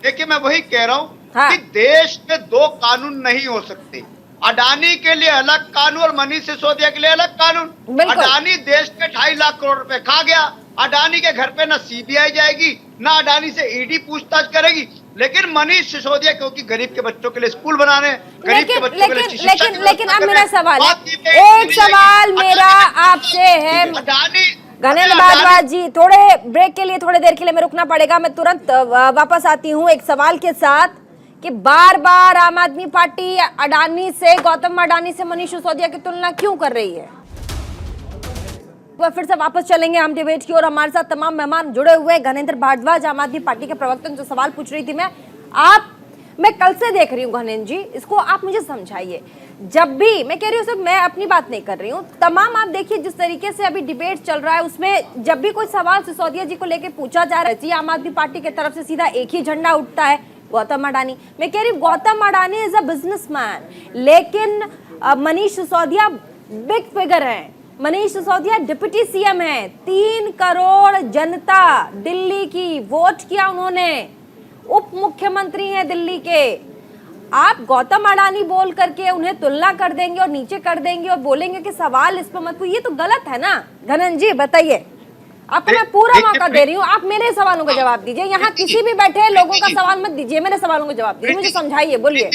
देखिए मैं वही कह रहा हूँ हाँ। कि देश में दो कानून नहीं हो सकते। अडानी के लिए अलग कानून और मनीष सिसोदिया के लिए अलग कानून। बिल्कुल। अडानी देश के 2.5 लाख करोड़ रुपए खा गया। अडानी के घर पे ना सीबीआई जाएगी, ना अडानी से ईडी पूछताछ करेगी, लेकिन मनीष सिसोदिया क्योंकि गरीब के बच्चों के लिए स्कूल बनाने, गरीब के बच्चों के लिए अच्छी शिक्षा की लेकिन अब व्यवस्था मेरा करने, सवाल है, बात सीबीआई एक नहीं जाएगी। सवाल मेरा आपसे है अडानी गणेश भारद्वाज जी, थोड़े ब्रेक के लिए थोड़ी देर के लिए मैं रुकना पड़ेगा, मैं तुरंत वापस आती हूँ एक सवाल के साथ कि बार बार आम आदमी पार्टी अडानी से, गौतम अडानी से मनीष सिसोदिया की तुलना क्यों कर रही है? फिर से वापस चलेंगे हम डिबेट की और हमारे साथ तमाम मेहमान जुड़े हुए। गणेंद्र भारद्वाज आम आदमी पार्टी के प्रवक्ता, जो सवाल पूछ रही थी मैं कल से देख रही हूँ गणेंद्र जी, इसको आप मुझे समझाइए। जब भी मैं कह रही हूँ, सिर्फ मैं अपनी बात नहीं कर रही हूँ, तमाम आप देखिए जिस तरीके से अभी डिबेट चल रहा है, उसमें जब भी कोई सवाल सिसोदिया जी को लेकर पूछा जा रहा है, आम आदमी पार्टी की तरफ से सीधा एक ही झंडा उठता है, गौतम अडानी। मैं कह रही हूँ Gautam Adani is a businessman, लेकिन मनीष सिसोदिया बिग फिगर है। मनीष सिसोदिया डिप्टी सीएम है, 3 करोड़ जनता दिल्ली की वोट किया उन्होंने, उप मुख्यमंत्री हैं दिल्ली के। आप गौतम अडानी बोल करके उन्हें तुलना कर देंगे और नीचे कर देंगे और बोलेंगे कि सवाल इस पर मत, ये तो गलत है ना। घनन जी बताइए, आपको मैं पूरा मौका दे रही हूँ, आप मेरे सवालों का जवाब दीजिए। यहाँ किसी भी बैठे लोगों का सवाल मत दीजिए, मेरे सवालों का जवाब दीजिए, मुझे समझाइए, बोलिए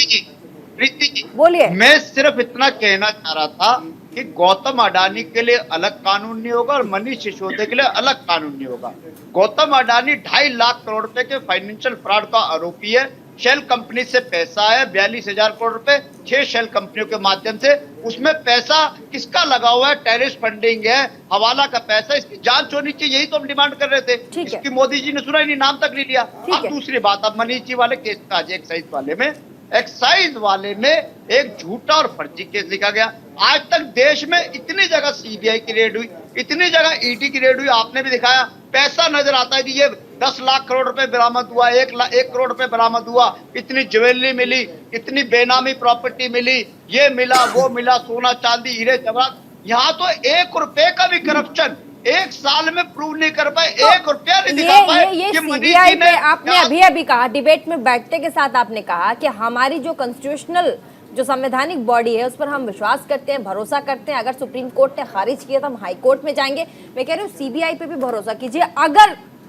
बोलिए। मैं सिर्फ इतना कहना चाह रहा था कि गौतम अडानी के लिए अलग कानून नहीं होगा और मनीष सिसोदिया के लिए अलग कानून नहीं होगा। गौतम अडानी 2.5 लाख करोड़ रुपए के फाइनेंशियल फ्रॉड का आरोपी है। शेल कंपनी से पैसा है 42,000 करोड़ रुपए, 6 शेल कंपनियों के माध्यम से। उसमें पैसा किसका लगा हुआ है? टेररिस्ट फंडिंग है, हवाला का पैसा, इसकी जांच होनी चाहिए, यही तो हम डिमांड कर रहे थे। इसकी मोदी जी ने सुना ही नहीं, नाम तक नहीं लिया। अब दूसरी बात, अब मनीष जी वाले केस का एक्साइज वाले में, एक्साइज वाले में एक झूठा और फर्जी केस लिखा गया। आज तक देश में इतनी जगह सीबीआई की रेड हुई, इतनी जगह ईडी की रेड हुई, आपने भी दिखाया, पैसा नजर आता है कि ये 10 लाख करोड़ रुपए बरामद हुआ, 1 करोड़ रुपए बरामद हुआ, इतनी ज्वेलरी मिली, इतनी बेनामी प्रॉपर्टी मिली, ये मिला वो मिला, सोना चांदी हीरे जवाहरात। यहाँ तो 1 रुपए का भी करप्शन 1 साल में प्रूव नहीं कर पाए, 1 रुपया नहीं दिखा पाए। ये सीबीआई पे आपने अभी कहा, डिबेट में बैठने के साथ आपने कहा कि हमारी जो कॉन्स्टिट्यूशनल जो संवैधानिक बॉडी है उस पर हम विश्वास करते हैं, भरोसा करते हैं। अगर सुप्रीम कोर्ट ने खारिज किया तो हम हाई कोर्ट में जाएंगे। मैं कह रही हूँ सीबीआई पे भी भरोसा कीजिए।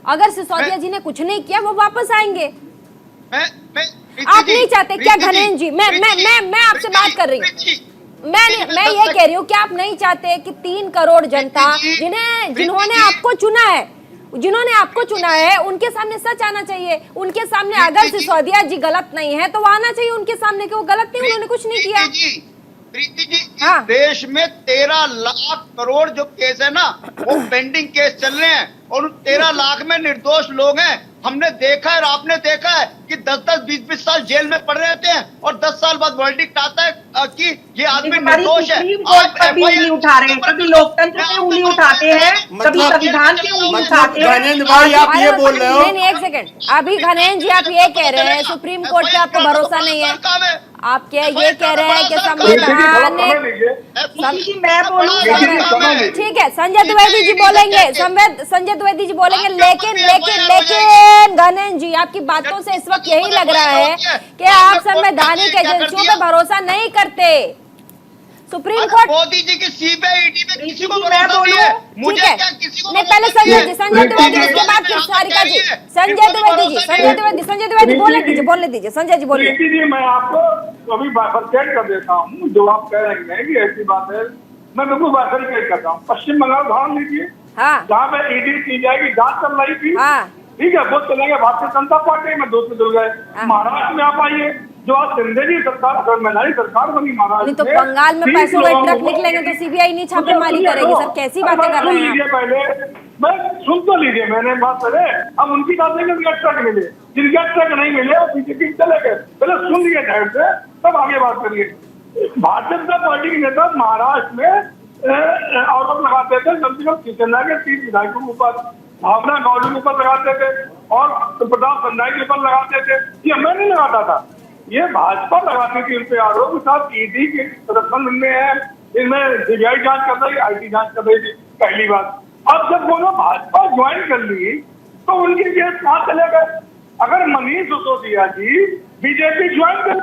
अगर सिसोदिया जी ने कुछ नहीं किया वो वापस आएंगे। आप नहीं चाहते क्या घनेन जी? मैं आपसे बात कर रही हूँ, मैं ये कह रही हूँ कि आप नहीं चाहते कि 3 करोड़ जनता जिन्होंने आपको चुना है उनके सामने सच आना चाहिए। उनके सामने अगर सिसोदिया जी गलत नहीं है तो वो आना चाहिए उनके सामने कि वो गलत नहीं, उन्होंने कुछ नहीं किया। प्रीति जी, इस देश में 13 लाख करोड़ जो केस है ना, वो पेंडिंग केस चल रहे हैं और 13 लाख में निर्दोष लोग हैं। हमने देखा है और आपने देखा है कि 10-10, 20-20 साल जेल में पड़ रहते हैं और 10 साल बाद वर्डिक्ट आता है कि ये आदमी निर्दोष है। आप उंगली उठा रहे हैं, कभी लोकतंत्र पे उंगली उठाते हैं, कभी संविधान पे उंगली उठाते हैं। गणेंद्र भाई आप ये बोल रहे हो, नहीं एक सेकंड, अभी घनेन जी आप ये कह रहे हैं सुप्रीम कोर्ट पे आपको भरोसा नहीं है। आप क्या ये कह रहे हैं कि संविधान, मैं बोलूं, ठीक है संजय द्विवेदी जी बोलेंगे, संजय द्विवेदी जी बोलेंगे, लेकिन गणेश जी आपकी बातों से इस वक्त यही लग रहा है कि आप संवैधानिक एजेंसियों पे भरोसा नहीं करते। सुप्रीम कोर्ट मोदी जी की सीबीआई ईडी में किसी को मैं बोलूं, मुझे क्या किसी को नहीं, पहले संजय द्विवेदी उसके बाद फिर सारिका जी। संजय द्विवेदी बोलने दीजिए संजय जी बोलिए। जी मैं आपको अभी बाइफरकेट कर देता हूँ, जो आप कह रहे हैं कि ऐसी बात है, मैं बिल्कुल बाइफरकेट करता हूँ। पश्चिम बंगाल उदाहरण लीजिए, जहाँ पे ईडी की जाएगी जांच चल रही थी, ठीक है, वो चले गए भारतीय जनता पार्टी में, 2 से जुड़ गए। महाराष्ट्र में आप आइए, जो आज शिंदे जी सरकार, मैदानी सरकार बनी महाराष्ट्र तो बंगाल में पैसों के ट्रक निकलेंगे तो सीबीआई नहीं छापेमारी करेगी। सर कैसी बातें कर रहे हैं पहले मैं सुन तो लीजिए, मैंने बात करे, अब उनकी बात है कि ट्रक मिले, जिनके ट्रक नहीं मिले वो बीजेपी चले गए। पहले सुन लिए ध्यान से, तब आगे बात करिए। भारतीय जनता पार्टी के नेता महाराष्ट्र में आरोप लगाते थे कम से कम शिवसेना के 3 विधायकों के ऊपर, भावना गौडू के ऊपर लगाते थे और प्रताप संधाई के ऊपर लगाते थे। ये मैं नहीं लगाता था, ये भाजपा लगाती थी। उन पे आरोप साहब ईडी के संरक्षण में है, इनमें सीबीआई जांच कर रही, आईटी जांच कर रही थी पहली बात। अब जब वो लोग भाजपा ज्वाइन कर ली तो उनके केस कहाँ चले गए? अगर मनीष सिसोदिया जी बीजेपी ज्वाइन कर,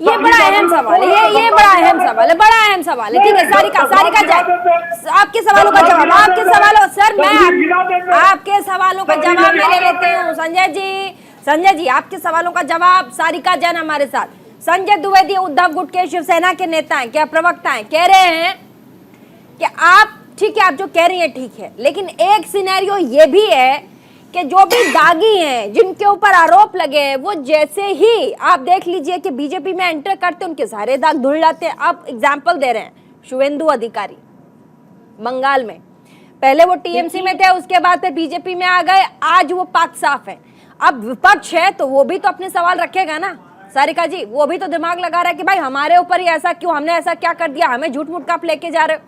ये बड़ा अहम सवाल है, ये बड़ा अहम सवाल है, बड़ा अहम सवाल है। ठीक है, सारिका आपके सवालों का जवाब, आपके सवालों सर मैं आपके सवालों का जवाब मैं ले लेती हूँ। संजय जी आपके सवालों का जवाब। सारिका जैन हमारे साथ। संजय द्विवेदी उद्धव गुट के शिवसेना के नेता हैं, क्या प्रवक्ता हैं, कह रहे हैं कि आप ठीक है, आप जो कह रही हैं ठीक है, लेकिन एक सिनेरियो ये भी है कि जो भी दागी हैं, जिनके ऊपर आरोप लगे हैं, वो जैसे ही आप देख लीजिए कि बीजेपी में एंटर करते उनके सारे दाग धुल जाते हैं। आप एग्जाम्पल दे रहे हैं शुवेंदु अधिकारी बंगाल में, पहले वो टीएमसी में थे, उसके बाद फिर बीजेपी में आ गए, आज वो पाक साफ है। अब विपक्ष है तो वो भी तो अपने सवाल रखेगा ना सारिका जी, वो भी तो दिमाग लगा रहा है कि भाई हमारे ऊपर ही ऐसा क्यों, हमने ऐसा क्या कर दिया, हमें झूठ मूठ का आप लेके जा रहे हो।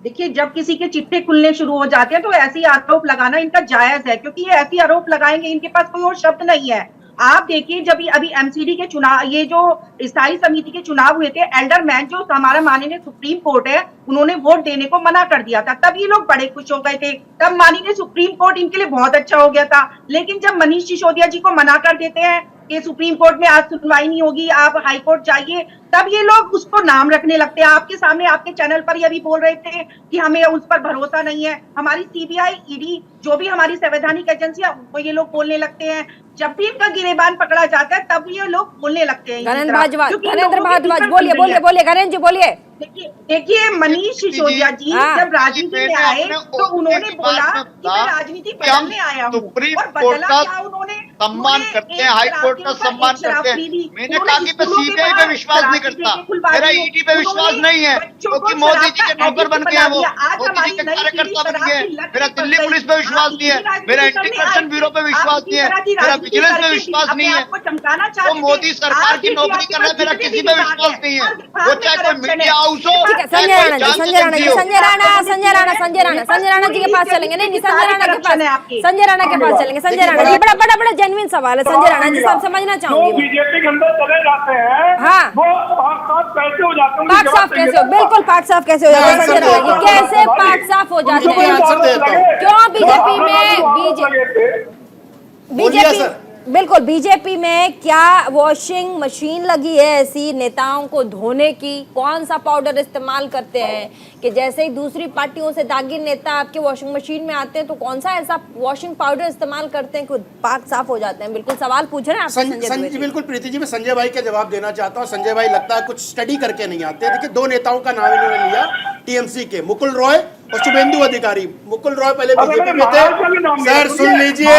देखिए, जब किसी के चिट्ठे खुलने शुरू हो जाते हैं तो ऐसे आरोप लगाना इनका जायज है, क्योंकि ये ऐसे आरोप लगाएंगे, इनके पास कोई और शब्द नहीं है। आप देखिए, जब अभी एमसीडी के चुनाव, ये जो स्थायी समिति के चुनाव हुए थे, एल्डरमैन जो हमारा माननीय सुप्रीम कोर्ट है, उन्होंने वोट देने को मना कर दिया था। तब ये लोग बड़े खुश हो गए थे, तब माननीय सुप्रीम कोर्ट इनके लिए बहुत अच्छा हो गया था। लेकिन जब मनीष सिसोदिया जी को मना कर देते हैं कि सुप्रीम कोर्ट में आज सुनवाई नहीं होगी, आप हाई कोर्ट जाइए, तब ये लोग उसको नाम रखने लगते हैं। आपके सामने, आपके चैनल पर ये भी बोल रहे थे कि हमें उस पर भरोसा नहीं है। हमारी सीबीआई, ईडी, जो भी हमारी संवैधानिक एजेंसी है, वो ये लोग बोलने लगते हैं। जब भी इनका गिरेबान पकड़ा जाता है तब ये लोग बोलने लगते हैं। नरेंद्र भारद्वाज, बोलिए बोलिए बोलिए नरेंद्र जी बोलिए। देखिए, मनीष सिसोदिया जी जब राजनीति में आए तो उन्होंने बोला कि मैं राजनीति बदलने आया हूँ, और बदला क्या उन्होंने? सम्मान करते हैं, हाई कोर्ट का सम्मान करते हैं। मैंने कहा कि मैं सीबीआई पे विश्वास नहीं करता, मेरा ईडी पे विश्वास नहीं है, क्योंकि मोदी जी के नौकर बन के हैं, वो मोदी जी के कार्यकर्ता बन गए। मेरा दिल्ली पुलिस पे विश्वास नहीं है, मेरा एंटी करप्शन ब्यूरो पे विश्वास नहीं है, मेरा विजिलेंस पे विश्वास नहीं है। वो मोदी सरकार की नौकरी कर रहा है, मेरा किसी पे विश्वास नहीं है। वो चाहे कोई मीडिया हाउस हो। संजय राणा जी के पास चलेंगे। नहीं, संजय राणा के पास चलेंगे। संजय राणा जी, बड़ा जेन्युइन सवाल है संजय राणा जी, सब समझना चाहूंगी। बीजेपी के अंदर चले जाते हैं, हाँ, वो पाक साफ कैसे हो जाते हैं? पाक साफ कैसे हो? बिल्कुल पाक साफ कैसे हो जाते हैं संजय राणा जी, कैसे पाक साफ हो जाते हैं? क्यों बीजेपी बिल्कुल बीजेपी में क्या वॉशिंग मशीन लगी है ऐसी नेताओं को धोने की? कौन सा पाउडर इस्तेमाल करते हैं कि जैसे ही दूसरी पार्टियों से दागी नेता आपके वॉशिंग मशीन में आते हैं तो कौन सा ऐसा वॉशिंग पाउडर इस्तेमाल करते हैं कि पाक साफ हो जाते हैं? बिल्कुल सवाल पूछ रहे हैं आपसे संजय जी। बिल्कुल प्रीति जी, मैं संजय भाई का जवाब देना चाहता हूँ। संजय भाई लगता है कुछ स्टडी करके नहीं आते। देखिए, दो नेताओं का नाम इन्होंने लिया टीएमसी के, मुकुल रॉय और शुभेंदु अधिकारी। मुकुल रॉय पहले बीजेपी में थे। सर सुन लीजिए,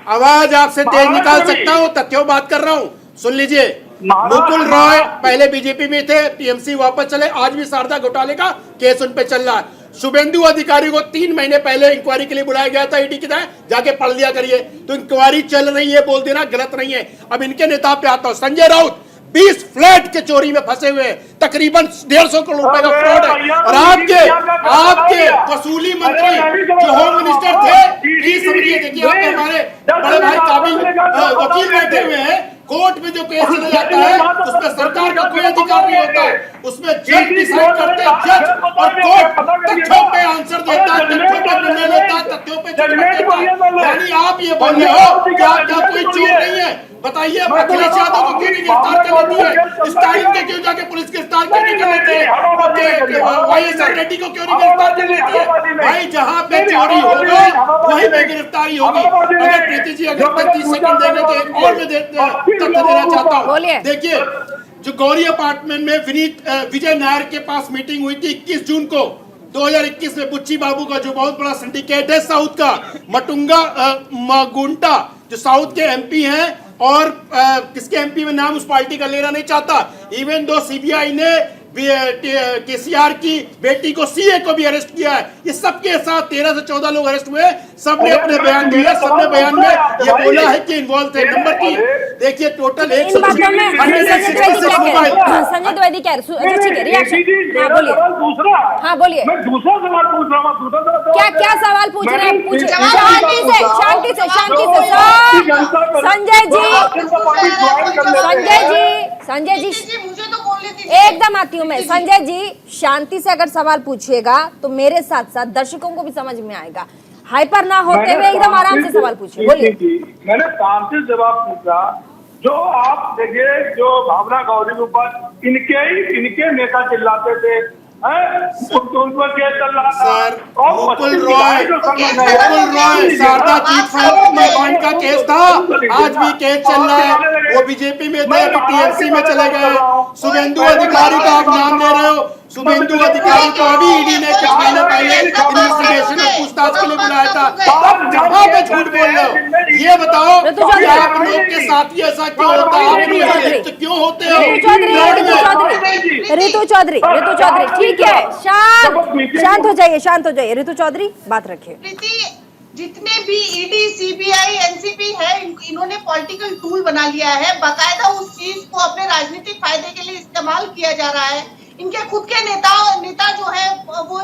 आवाज आपसे तेज निकाल सकता हूँ, तथ्यों बात कर रहा हूँ, सुन लीजिए। मुकुल रॉय पहले बीजेपी में थे, टीएमसी वापस चले, आज भी शारदा घोटाले का केस उन पे चल रहा है। शुभेंदु अधिकारी को 3 महीने पहले इंक्वायरी के लिए बुलाया गया था ईडी की तरह, जाके पढ़ लिया करिए। तो इंक्वायरी चल रही है, बोल देना गलत नहीं है। अब इनके नेता पे आता हूं। संजय राउत 20 फ्लैट के चोरी में फंसे हुए, तकरीबन 150 करोड़ रुपए का फ्रॉड है। और आपके वसूली मंत्री जो होम मिनिस्टर थे, समझिए, देखिए आप हमारे बड़े भाई काबिल वकील बैठे हुए हैं, कोर्ट में जो केस चला जाता है उसमें सरकार का कोई अधिकार नहीं होता, उसमें जज डिसाइड करते हैं, जज, और कोर्ट तथ्यों पे आंसर देता है, तथ्यों पे निर्णय लेता है, तथ्यों पे जजमेंट देता है। यानी आप ये बोल रहे हो कि क्या कोई चोर नहीं है? बताइए, अखिलेश यादव को क्यों नहीं गिरफ्तार कर लेती है? स्टालिन को क्यों जाके पुलिस गिरफ्तार क्यों नहीं कर लेती है? वाईएसआर रेड्डी को क्यों नहीं गिरफ्तार कर लेती है? भाई, जहां पे चोरी होगी वहीं पे गिरफ्तारी होगी। अगर प्रीति जी अगर 30 सेकंड देंगे तो एक और मैं तथ्य देना चाहता हूँ। देखिए, जो गौरी अपार्टमेंट में विजय नायर के पास मीटिंग हुई थी 21 जून को 2021 में, बुच्ची बाबू का जो बहुत बड़ा सिंडिकेट है साउथ का, मटुंगा मागुंटा जो साउथ के एमपी हैं, और किसके एमपी में नाम उस पार्टी का लेना नहीं चाहता। इवन दो सीबीआई ने केसीआर की बेटी को सीए को भी अरेस्ट किया है। ये सबके साथ 13 से 14 लोग अरेस्ट हुए। सबने अपने बयान दिया, सबने बयान में ये बोला है कि इन्वॉल्व थे। नंबर 3 देखिए टोटल संजय द्विवेदी कह रहे अच्छा ठीक है रिएक्शन। हाँ बोलिए। दूसरा हाँ बोलिए। मैं दूसरा सवाल पूछ रहा हूँ। दूसरा सवाल क्या सवाल पूछ रहे हैं? पूछिए शांति से संजय जी मुझे तो बोलने दीजिए। एकदम आती हूँ मैं। संजय जी शांति से अगर सवाल पूछिएगा तो मेरे साथ साथ दर्शकों को भी समझ में आएगा। हाइपर ना होते हुए एकदम आराम से सवाल पूछिए। बोलिए। मैंने शांति से जवाब पूछा। जो आप देखिए जो भावना गौरी के ऊपर इनके नेता चिल्लाते थे उन पर केस चल रहा था। मुकुल रॉय शारदा चिट फंड का केस था, आज भी केस चल रहा है। वो बीजेपी में थे, अभी टीएमसी में चले गए। शुभेंदु अधिकारी का आप नाम ले रहे हो। शुभेंदु अधिकारी को अभी ईडी ने कुछ महीने पहले इन्वेस्टिगेशन और पूछताछ के लिए बुलाया था। आप जगह पे झूठ बोल रहे हो। ये बताओ कि आप लोग के साथ ही ऐसा क्यों होता है? आप लोग क्यों होते हो? ऋतु चौधरी ठीक है, शांत हो जाइए। ऋतु चौधरी बात रखिए। जितने भी ईडी, सीबीआई, एनसीबी है, इन्होंने पॉलिटिकल टूल बना लिया है। बाकायदा उस चीज को अपने राजनीतिक फायदे के लिए इस्तेमाल किया जा रहा है। इनके खुद के नेता जो है वो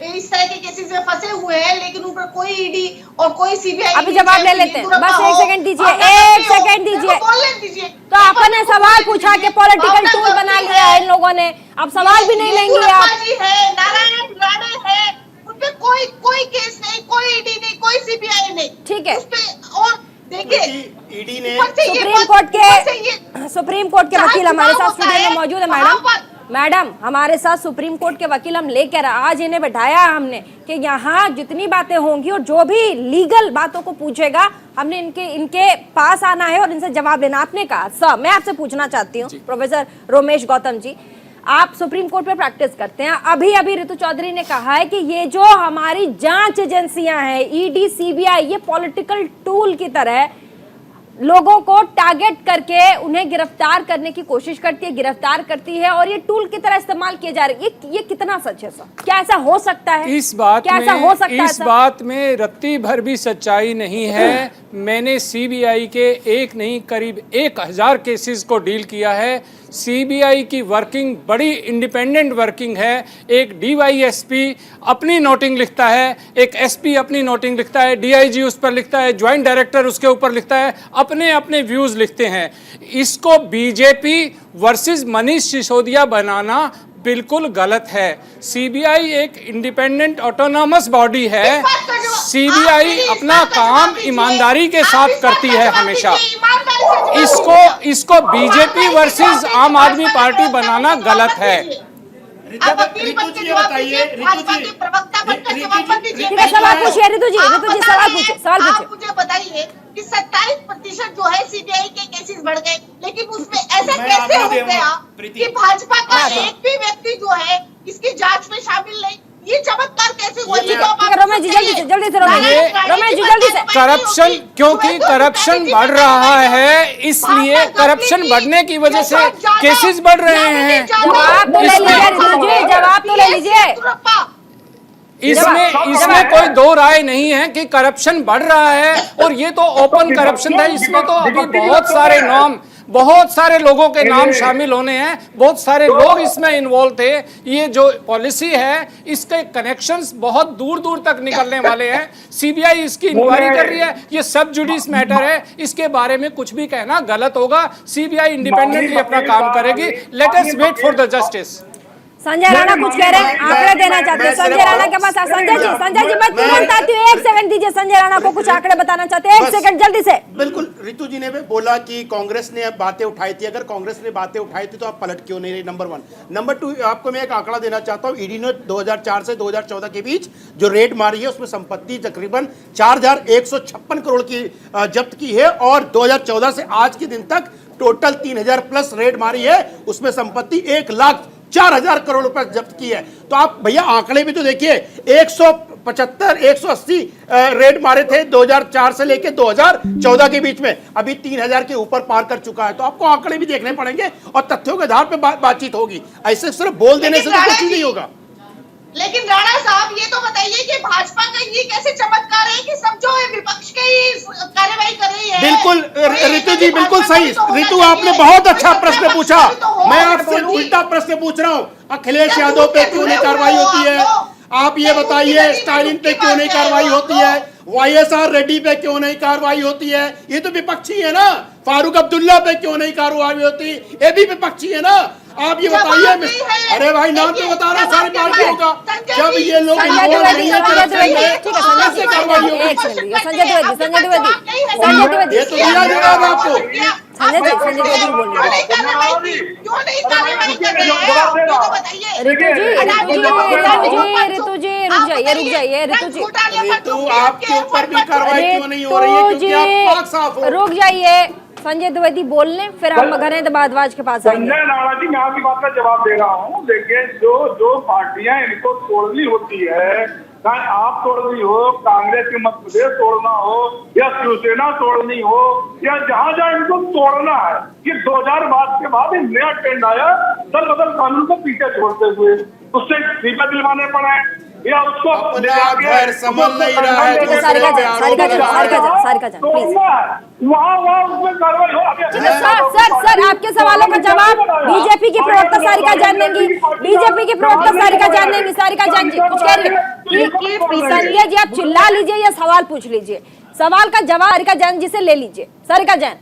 इस तरह के केसेस में फंसे हुए हैं, लेकिन उन पर कोई ईडी और कोई सीबीआई अभी जवाब ले लेते हैं। बस एक सेकंड दीजिए। तो आपने सवाल पूछा कि पॉलिटिकल टूल बना लिया है इन लोगों ने, अब सवाल भी नहीं लेंगे आप। नारायण राणे है, उनपे कोई केस नहीं, कोई ईडी नहीं, कोई सीबीआई नहीं। ठीक है। और देखिए ईडी ने सुप्रीम कोर्ट के वकील हमारे साथ स्टूडियो में मौजूद है। मैडम हमारे साथ सुप्रीम कोर्ट के वकील हम लेकर आज इन्हें बैठाया हमने कि यहाँ जितनी बातें होंगी और जो भी लीगल बातों को पूछेगा हमने इनके पास आना है और इनसे जवाब लेना। आपने कहा सर, मैं आपसे पूछना चाहती हूँ प्रोफेसर रोमेश गौतम जी, आप सुप्रीम कोर्ट में प्रैक्टिस करते हैं। अभी ऋतु चौधरी ने कहा है कि ये जो हमारी जांच एजेंसियां हैं, ईडी, सीबीआई, ये पॉलिटिकल टूल की तरह लोगों को टारगेट करके उन्हें गिरफ्तार करने की कोशिश गिरफ्तार करती है और ये टूल की तरह इस्तेमाल किए जा रहे हैं। ये कितना सच है सर? क्या ऐसा हो सकता है? इस बात में रत्ती भर भी सच्चाई नहीं है। मैंने सीबीआई के एक नहीं करीब 1000 केसेस को डील किया है। सीबीआई की वर्किंग बड़ी इंडिपेंडेंट वर्किंग है। एक डीवाईएसपी अपनी नोटिंग लिखता है, एक एसपी अपनी नोटिंग लिखता है, डीआईजी उस पर लिखता है, ज्वाइंट डायरेक्टर उसके ऊपर लिखता है, अपने व्यूज लिखते हैं। इसको बीजेपी वर्सेस मनीष सिसोदिया बनाना बिल्कुल गलत है। सीबीआई एक इंडिपेंडेंट ऑटोनॉमस बॉडी है। सीबीआई अपना काम ईमानदारी के साथ करती है हमेशा। इसको बीजेपी वर्सेस आम आदमी पार्टी बनाना गलत है। ऋतु जी बताइए। सवाल पूछिए ऋतु जी सवाल पूछिए। आप मुझे बताइए कि 27% जो है सीबीआई के केसेस बढ़ गए, लेकिन उसमें ऐसा कैसे हो गया कि भाजपा का एक भी व्यक्ति जो है इसकी जांच में शामिल नहीं? ये चमत्कार कैसे हुआ? रमेश जी जल्दी से करप्शन, क्योंकि करप्शन बढ़ रहा है, इसलिए करप्शन बढ़ने की वजह से केसेस बढ़ रहे हैं। जवाब तो ले लीजिए। इसमें कोई दो राय नहीं है कि करप्शन बढ़ रहा है, और ये तो ओपन करप्शन था। इसमें तो अभी बहुत सारे लोगों के नाम शामिल होने हैं, बहुत सारे लोग इसमें इन्वॉल्व थे। ये जो पॉलिसी है इसके कनेक्शंस बहुत दूर दूर तक निकलने वाले हैं। सीबीआई इसकी इंक्वायरी कर रही है, ये सब जुडिस मैटर है, इसके बारे में कुछ भी कहना गलत होगा। सीबीआई इंडिपेंडेंटली अपना काम करेगी। Let us wait for the justice. Sanjay Rana कुछ कह रहे हैं, आंकड़े देना चाहते हैं। संजय राणा के पास संजय जी मैं तुरंत आती हूँ। 1 सेकंड दीजिए। संजय राणा को कुछ आंकड़े बताना चाहते हैं। 1 सेकंड जल्दी से। बिल्कुल। ऋतु जी ने भी बोला कि कांग्रेस ने बातें उठाई थी। अगर कांग्रेस ने बातें उठाई थी तो आप पलट क्यों नहीं रही? नंबर 1। नंबर 2, आपको मैं एक आंकड़ा देना चाहता हूँ। ईडी ने 2004 से 2014 के बीच जो रेड मारी है उसमें संपत्ति तकरीबन 4156 करोड़ की जब्त की है, और 2014 से आज के दिन तक टोटल 3000 प्लस रेड मारी है, उसमें संपत्ति 1,04,000 करोड़ रुपए जब्त की है। तो आप भैया आंकड़े भी तो देखिए, 75 180 रेड मारे थे 2004 से लेके 2014 के बीच में, अभी 3000 के ऊपर पार कर चुका है। तो आपको आंकड़े भी देखने पड़ेंगे और तथ्यों के आधार पर बातचीत होगी, ऐसे सिर्फ बोल देने से तो कुछ नहीं होगा। लेकिन राणा साहब ये तो बताइए कि भाजपा का ये कैसे चमत्कार है कि सब जो है विपक्ष के ही कार्रवाई कर रही है। बिल्कुल ऋतु जी, बिल्कुल सही। ऋतु आपने बहुत अच्छा प्रश्न पूछा, मैं आपसे उल्टा प्रश्न पूछ रहा हूँ। अखिलेश यादव पे क्यों नहीं कार्रवाई होती है? आप ये बताइए, स्टालिन पे क्यों नहीं कार्रवाई होती है? YSR रेड्डी पे क्यों नहीं कार्रवाई होती है? ये तो विपक्षी है ना। फारूक अब्दुल्ला पे क्यों नहीं कार्रवाई होती? ये भी विपक्षी है ना। आप ये बताइए। अरे भाई, नाम तो बता रहा सारी पार्टियों का। जब ये लोग इन्वॉल्व नहीं है कैसे कार्रवाई होगी? संजय द्विवेदी, ये तो दिया जवाब आपको। संजय द्विवेदी बोल रहे ऋतु आपके ऊपर भी कार्रवाई क्यों नहीं हो रही है? क्योंकि आप पाक साफ हो। रुक जाइए, संजय द्विवेदी बोल लें, फिर हम घनेंद्र भारद्वाज के पास आएंगे। संजय राणा जी, मैं आपकी बात का जवाब दे रहा हूँ। देखिए, जो पार्टियां इनको तोड़नी होती है, चाहे आप तोड़नी हो, कांग्रेस के मध्य प्रदेश तोड़ना हो या शिवसेना तोड़नी हो या जहां जहां इनको तोड़ना है, ये 2000 के बाद एक नया ट्रेंड आया दल बदल कानून को पीछे छोड़ते हुए, उससे सीमा दिलवाने पड़े या उसको घर संभल नहीं रहा है। सर आपके सवालों का जवाब बीजेपी की प्रवक्ता सारिका जान देंगी। बीजेपी की प्रवक्ता सारिका जान देंगी। सारिका जान जी कुछ कह रही है। संजय जी, आप चिल्ला लीजिए या सवाल पूछ लीजिए। सवाल का जवाब सारिका जान जी से ले लीजिए। सारिका जान।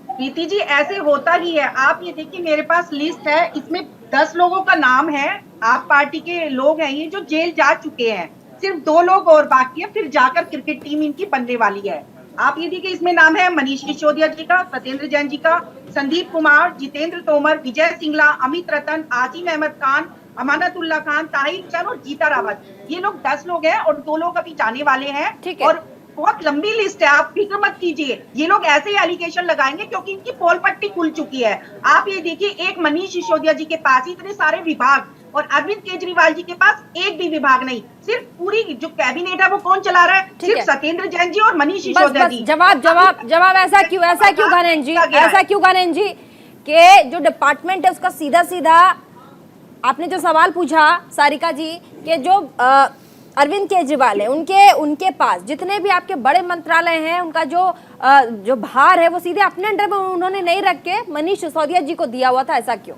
प्रीति जी, ऐसे होता ही है। आप ये देखिए, मेरे पास लिस्ट है, इसमें 10 लोगों का नाम है। आप पार्टी के लोग हैं ये जो जेल जा चुके हैं, सिर्फ 2 लोग और बाकी है, फिर जाकर क्रिकेट टीम इनकी बनने वाली है। आप ये देखिए, इसमें नाम है मनीष सिसोदिया जी का, सत्येंद्र जैन जी का, संदीप कुमार, जितेंद्र तोमर, विजय सिंगला, अमित रतन, आसिम अहमद खान, अमानतुल्लाह खान, ताहिर चंद और जीता रावत। ये लोग 10 लोग हैं और 2 लोग अभी जाने वाले हैं। ठीक है। और बहुत लंबी लिस्ट है, आप फिक्र मत कीजिए। ये लोग ऐसे ही एलिगेशन लगाएंगे क्योंकि इनकी पोल पट्टी खुल चुकी है। आप ये देखिए, एक मनीष सिसोदिया जी के पास इतने सारे विभाग और अरविंद केजरीवाल जी के पास एक भी विभाग नहीं। सिर्फ पूरी जो कैबिनेट है वो कौन चला रहा है? सिर्फ सत्येंद्र जैन जी और मनीष सिसोदिया जी। जवाब ऐसा क्यों गणेश जी? ऐसा क्यों गणेश जी के जो डिपार्टमेंट है उसका सीधा सीधा आपने जो सवाल पूछा सारिका जी के जो अरविंद केजरीवाल है उनके पास जितने भी आपके बड़े मंत्रालय हैं, उनका जो भार है वो सीधे अपने अंडर में उन्होंने नहीं रख के मनीष सिसोदिया जी को दिया हुआ था। ऐसा क्यों?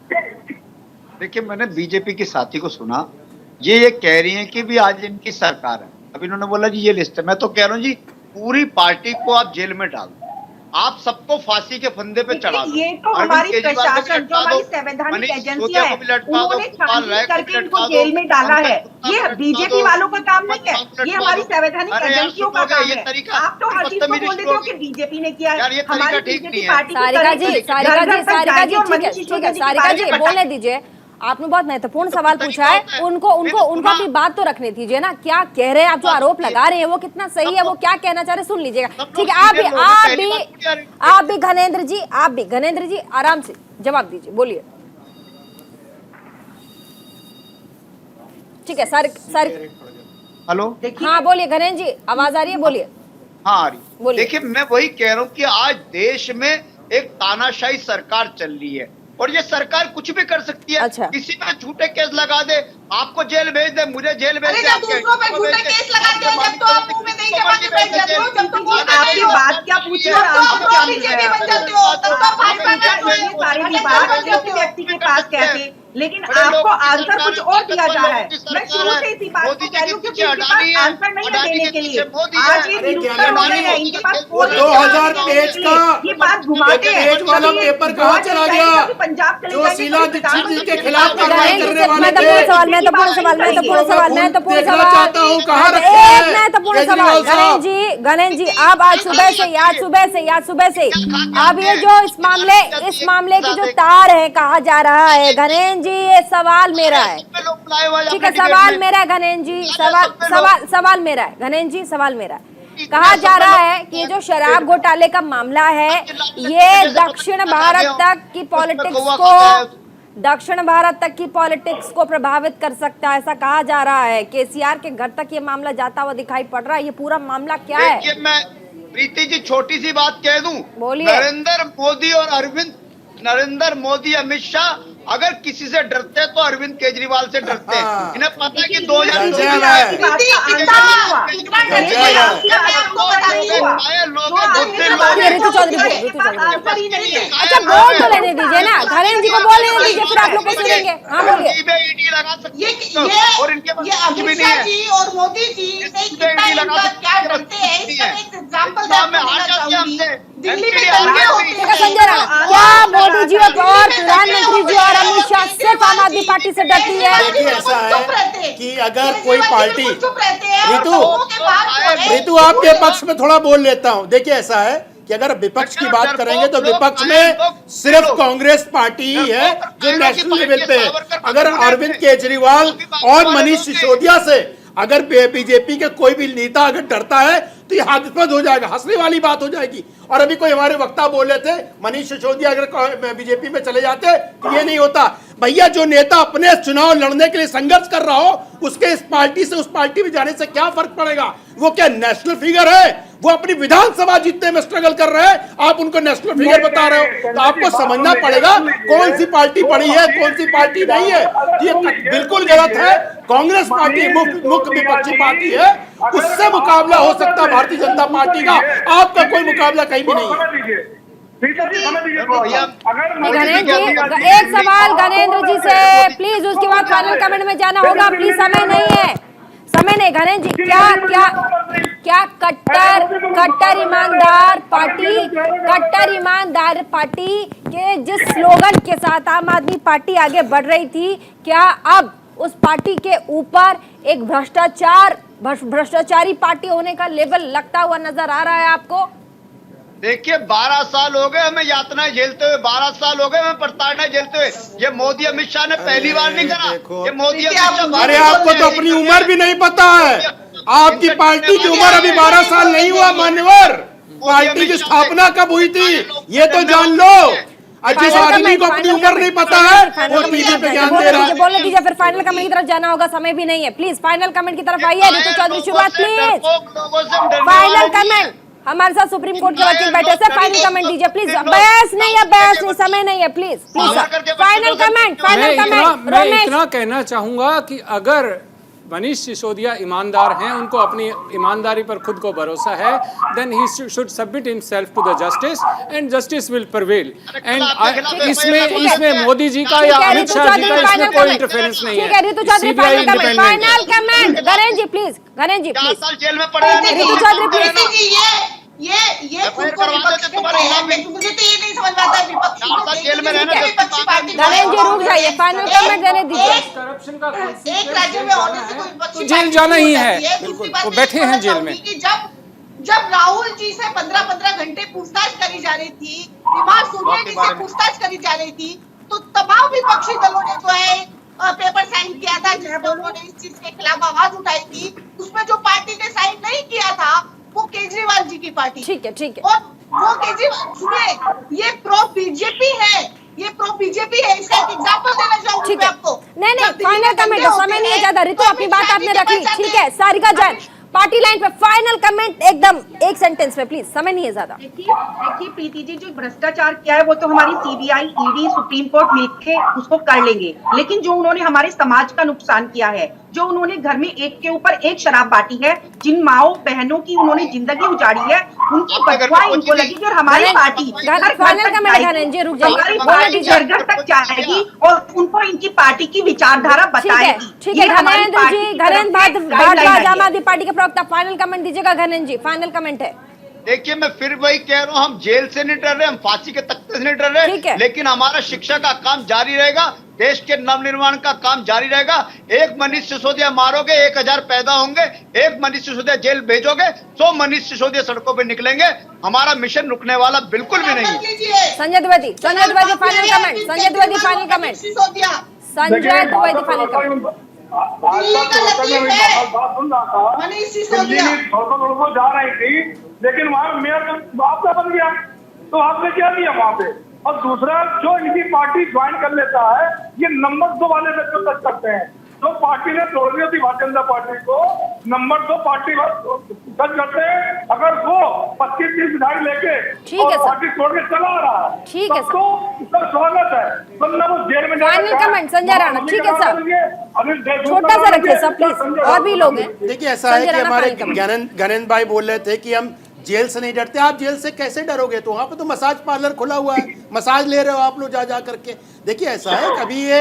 देखिए, मैंने बीजेपी के साथी को सुना, ये कह रही हैं कि भी आज इनकी सरकार है। अब इन्होंने बोला जी ये लिस्ट है। मैं तो कह रहा हूँ जी, पूरी पार्टी को आप जेल में डाल दो, आप सबको फांसी के फंदे पे चढ़ा दो। ये तो हमारी प्रशासन, जो हमारी संवैधानिक एजेंसियां है, उन्होंने छानबीन करके इनको जेल में डाला है। ये बीजेपी वालों का काम नहीं है, ये हमारी संवैधानिक एजेंसियों का काम है। आप तो हर चीज को बोल देते हो कि बीजेपी ने किया है। हमारी बीजेपी पार्टी सारिका जी बोलने दीजिए। आपने बहुत महत्वपूर्ण सवाल पूछा है, उनको भी बात तो रखने दीजिए ना। क्या कह रहे हैं आप, जो आरोप लगा रहे हैं वो कितना सही है, वो क्या कहना चाह रहे हैं सुन लीजिएगा। ठीक है, आप भी घनेंद्र जी आराम से जवाब दीजिए, बोलिए। ठीक है, सारे हेलो, हाँ बोलिए घनेंद्र जी, आवाज आ रही है, बोलिए। हाँ आ रही। देखिए, मैं वही कह रहा हूँ कि आज देश में एक तानाशाही सरकार चल रही है और ये सरकार कुछ भी कर सकती है। अच्छा। किसी पे झूठे केस लगा दे, आपको जेल भेज दे, मुझे जेल भेज दे। दूसरों पे झूठे केस लगाते हैं, जब तो आप मुंह में नहीं जमा के बैठ जाते हो, जब तो आपकी बात क्या पूछ रहे हो, आंसर क्या मिल रहा है? बन जाते हो, तब तो सारे विभाग किसी व्यक्ति के पास कैसे, लेकिन आपको आंसर कुछ और दिया जा रहा है। मैं शुरू से इसी बात को कह रही हूँ क्योंकि इनके पास आंसर नहीं है देने के लिए। आज ये निरुत्तर हो रहे हैं, इनके पास 2000 का ये बात घुमाते हैं। वाला पेपर कहाँ चला गया? पंजाब जो शीला दीक्षित जी के खिलाफ कार्रवाई करने वाले थे। महत्वपूर्ण सवाल गणेश जी, आप आज सुबह से अब ये जो इस मामले की जो तार है कहा जा रहा है, गणेश जी ये सवाल मेरा है। ठीक है, सवाल मेरा है गणेश जी, सवाल मेरा है गणेश जी, सवाल मेरा है। कहा जा रहा है कि ये जो शराब घोटाले का मामला है, ये दक्षिण भारत तक की पॉलिटिक्स को दक्षिण भारत तक की पॉलिटिक्स को प्रभावित कर सकता है, ऐसा कहा जा रहा है। केसीआर के घर तक ये मामला जाता हुआ दिखाई पड़ रहा है। ये पूरा मामला क्या है? देखिए, मैं प्रीति जी छोटी सी बात कह दूं। बोलिए। नरेंद्र मोदी अमित शाह अगर किसी से डरते तो अरविंद केजरीवाल से डरते हैं। इन्हें पता है कि 2024 अच्छा, बोल तो लेने दीजिए ना, घरेंद्र जी को बोल लेने दीजिए, फिर आप लोग को सुनेंगे। हाँ, बोलिए। ईडी लगा सकते और इनके पास कुछ भी अमित नहीं शाह है। जी और मोदी जी से कितना इनका क्या डरते हैं, इसका एक एग्जाम्पल देना चाहूंगी। दिल्ली में दंगे होते हैं। संजय राणा, क्या मोदी जी और प्रधानमंत्री जी और अमित शाह सिर्फ आम आदमी पार्टी से डरती है? देखिए, ऐसा है कि अगर कोई पार्टी, ऋतु आपके पक्ष में थोड़ा बोल लेता हूं। देखिए, ऐसा है कि अगर विपक्ष की बात करेंगे तो विपक्ष में सिर्फ कांग्रेस पार्टी ही है जो नेशनल लेवल पे है। अगर अरविंद केजरीवाल और मनीष सिसोदिया से अगर बीजेपी के कोई भी नेता अगर डरता है तो ये हास्यास्पद हो जाएगा, हंसने वाली बात हो जाएगी। और अभी कोई हमारे वक्ता बोल रहे थे मनीष सिसोदिया अगर बीजेपी में चले जाते तो ये नहीं होता। भैया, जो नेता अपने चुनाव लड़ने के लिए संघर्ष कर रहा हो उसके इस पार्टी से उस पार्टी में जाने से क्या फर्क पड़ेगा? वो क्या नेशनल फिगर है? वो अपनी विधानसभा जीतने में स्ट्रगल कर रहे हैं, आप उनको नेशनल फिगर बता रहे हो। तो आपको समझना पड़ेगा कौन सी पार्टी बड़ी है, कौन सी पार्टी नहीं है। ये बिल्कुल गलत है। कांग्रेस पार्टी मुख्य विपक्षी पार्टी है, उससे मुकाबला हो सकता है भारतीय जनता पार्टी का, आपका कोई मुकाबला कहीं भी नहीं है। गणेश जी, एक सवाल गणेंद्र जी से प्लीज, उसके बाद फाइनल कमेंट में जाना होगा। प्लीज, समय नहीं है, समय नहीं। गणेश जी, क्या कट्टर ईमानदार पार्टी के जिस स्लोगन के साथ आम आदमी पार्टी आगे बढ़ रही थी, क्या अब उस पार्टी के ऊपर एक भ्रष्टाचारी पार्टी होने का लेवल लगता हुआ नजर आ रहा है आपको? देखिए, 12 साल हो गए हमें यातनाएं झेलते हुए, 12 साल हो गए हमें प्रताड़ना झेलते हुए। ये मोदी अमित शाह ने पहली बार नहीं करा। ये मोदी अमित शाह, अरे आपको तो अपनी उम्र भी नहीं पता है। आपकी पार्टी की उम्र अभी 12 साल नहीं हुआ मान्यवर। पार्टी की स्थापना कब हुई थी ये तो जान लो। जिस आदमी को अपनी उम्र नहीं पता है वो टीवी पे ज्ञान दे रहा है। बोल दीजिए, फिर फाइनल कमेंट की तरफ जाना होगा, समय भी नहीं है। प्लीज फाइनल कमेंट की तरफ आइए। ऋतु चौधरी शुरुआत प्लीज। फाइनल कमेंट, हमारे साथ सुप्रीम कोर्ट के वकील बैठे से फाइनल कमेंट दीजिए प्लीज। बहस नहीं, समय नहीं है। Please final comment. मैं इतना कहना चाहूंगा कि अगर मनीष सिसोदिया ईमानदार हैं, उनको अपनी ईमानदारी पर खुद को भरोसा है, then he should submit himself to the justice and justice will prevail. And इसमें मोदी जी का या अमित शाह जी का इसमें कोई इंटरफेरेंस नहीं है। CBI independent. Final comment Ganesh ji please. Ganesh ji please. Jail में पड़े ऋतु चौधरी प्लीज। ये खुद को विपक्ष कहते हैं, मुझे तो ये नहीं समझ में आता विपक्ष विपक्षी पार्टी। गणेश जी रुक जाइए, फाइनल कमेंट देने दीजिए। करप्शन का एक राज्य में होने से कोई विपक्षी जेल जाना ही है, वो बैठे हैं जेल में। जब राहुल जी से 15-15 घंटे पूछताछ करी जा रही थी, रिमांड सोनिया जी से पूछताछ करी जा रही थी, तो तमाम विपक्षी दलों ने जो है पेपर साइन किया था, जिसमें उन्होंने इस चीज के खिलाफ आवाज उठाई थी। उसमें जो पार्टी ने साइन नहीं किया था वो केजरीवाल जी की पार्टी। ठीक है। और वो केजरीवाल, सुनिए, ये प्रो बीजेपी है, इसका एक एग्जांपल देना चाहूंगी मैं आपको। नहीं, फाइनल कमेंट, समय नहीं है ज्यादा। ऋतु, अपनी बात आपने रखी, ठीक है। सारिका जैन, पार्टी लाइन पे फाइनल कमेंट एकदम एक सेंटेंस में प्लीज, समय नहीं है ज्यादा। देखिए प्रीति जी, जो भ्रष्टाचार किया है वो तो हमारी सीबीआई, ईडी, सुप्रीम कोर्ट मिलके उसको कर लेंगे, लेकिन जो उन्होंने हमारे समाज का नुकसान किया है, जो उन्होंने घर में एक के ऊपर एक शराब बांटी है, जिन माओ बहनों की उन्होंने जिंदगी उजाड़ी है, उनकी बदवा इनको लगेगी और हमारी पार्टी हमारी पार्टी घर घर तक जाएगी और उनको इनकी पार्टी की विचारधारा बताएगी। ठीक है, धर्मेंद्र जी, धर्मेंद्र भारद्वाज आम आदमी पार्टी के प्रवक्ता, फाइनल कमेंट दीजिएगा। धर्मेंद्र जी, फाइनल कमेंट है। देखिए, मैं फिर वही कह रहा हूँ, हम जेल से नहीं डर रहे, हम फांसी के तख्ते से नहीं डर रहे, लेकिन हमारा शिक्षा का काम जारी रहेगा, देश के नवनिर्माण का काम जारी रहेगा। एक मनीष सिसोदिया मारोगे 1000 पैदा होंगे, एक मनीष सिसोदिया जेल भेजोगे 100 मनीष सिसोदिया सड़कों पे निकलेंगे। हमारा मिशन रुकने वाला बिल्कुल भी नहीं है। Sanjay Dwivedi final comment. Sanjay Dwivedi final comment. Sanjay Dwivedi final comment. Manish Sisodia जा रही थी, लेकिन वहाँ मेयर आपका बन गया, तो आपने क्या किया वहाँ पे? और दूसरा जो इनकी पार्टी ज्वाइन कर लेता है ये नंबर 2 वाले में जो टच करते हैं। जो पार्टी ने तोड़ दी थी भारतीय जनता पार्टी को, नंबर 2 पार्टी टच करते हैं। अगर वो 25-30 विधायक लेके और पार्टी तोड़ के चला आ रहा है, ठीक है, तो उसका स्वागत है, वरना वो जेल में फाइनल कमेंट संजय राणा। ठीक है सर, छोटा सा रखिए सब प्लीज, और भी लोग हैं। देखिए ऐसा है कि हमारे गणेश भाई बोल रहे थे कि हम जेल से नहीं डरते। आप जेल से कैसे डरोगे? तो वहाँ पे तो मसाज पार्लर खुला हुआ है, मसाज ले रहे हो आप लोग जा करके। देखिए ऐसा है, कभी ये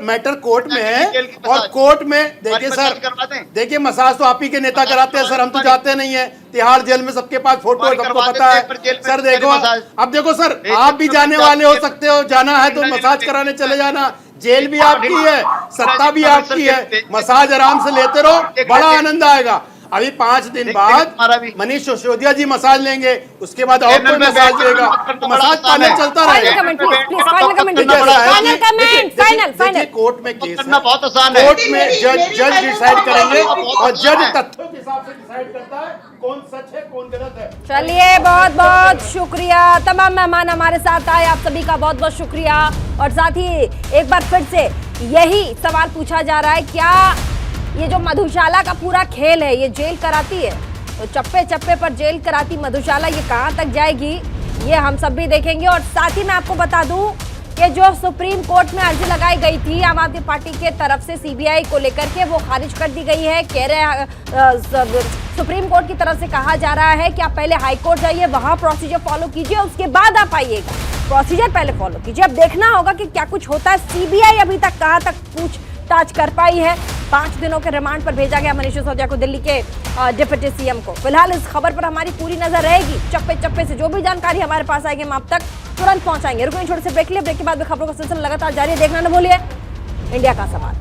मैटर कोर्ट में है और कोर्ट में देखिए सर, देखिए मसाज तो आप ही के नेता कराते हैं सर, हम तो जाते नहीं है। तिहाड़ जेल में सबके पास फोटो है, सबको पता है सर। देखो अब देखो सर, आप भी जाने वाले हो सकते हो, जाना है तो मसाज कराने चले जाना। जेल भी आपकी है, सत्ता भी आपकी है, मसाज आराम से लेते रहो, बड़ा आनंद आएगा। अभी 5 दिन बाद मनीष सिसोदिया जी मसाज लेंगे, उसके बाद और कोई मसाज लेगा, तो मसाज पैनल चलता रहेगा। कोर्ट में केस है, बहुत आसान है। कोर्ट में जज डिसाइड करेंगे और जज तथ्यों के हिसाब से डिसाइड करता है कौन सच है कौन गलत है। चलिए बहुत बहुत शुक्रिया, तमाम मेहमान हमारे साथ आए, आप सभी का बहुत बहुत शुक्रिया। और साथ ही एक बार फिर से यही सवाल पूछा जा रहा है, क्या ये जो मधुशाला का पूरा खेल है ये जेल कराती है? तो चप्पे चप्पे पर जेल कराती मधुशाला ये कहां तक जाएगी, ये हम सब भी देखेंगे। और साथ ही मैं आपको बता दूं कि जो सुप्रीम कोर्ट में अर्जी लगाई गई थी आम आदमी पार्टी के तरफ से सीबीआई को लेकर के, वो खारिज कर दी गई है। कह रहे सुप्रीम कोर्ट की तरफ से कहा जा रहा है कि आप पहले हाई कोर्ट जाइए, वहां प्रोसीजर फॉलो कीजिए, उसके बाद आप आइएगा। प्रोसीजर पहले फॉलो कीजिए। अब देखना होगा कि क्या कुछ होता है। सीबीआई अभी तक कहां तक पूछताछ कर पाई है। 5 दिनों के रिमांड पर भेजा गया मनीष सिसोदिया को, दिल्ली के डिप्टी सीएम को। फिलहाल इस खबर पर हमारी पूरी नजर रहेगी। चप्पे चप्पे से जो भी जानकारी हमारे पास आएगी हम आप तक तुरंत पहुंचाएंगे। रुको छोटे से ब्रेक के बाद खबरों का सिलसिला लगातार जारी है, देखना न भूलिए इंडिया का सवाल।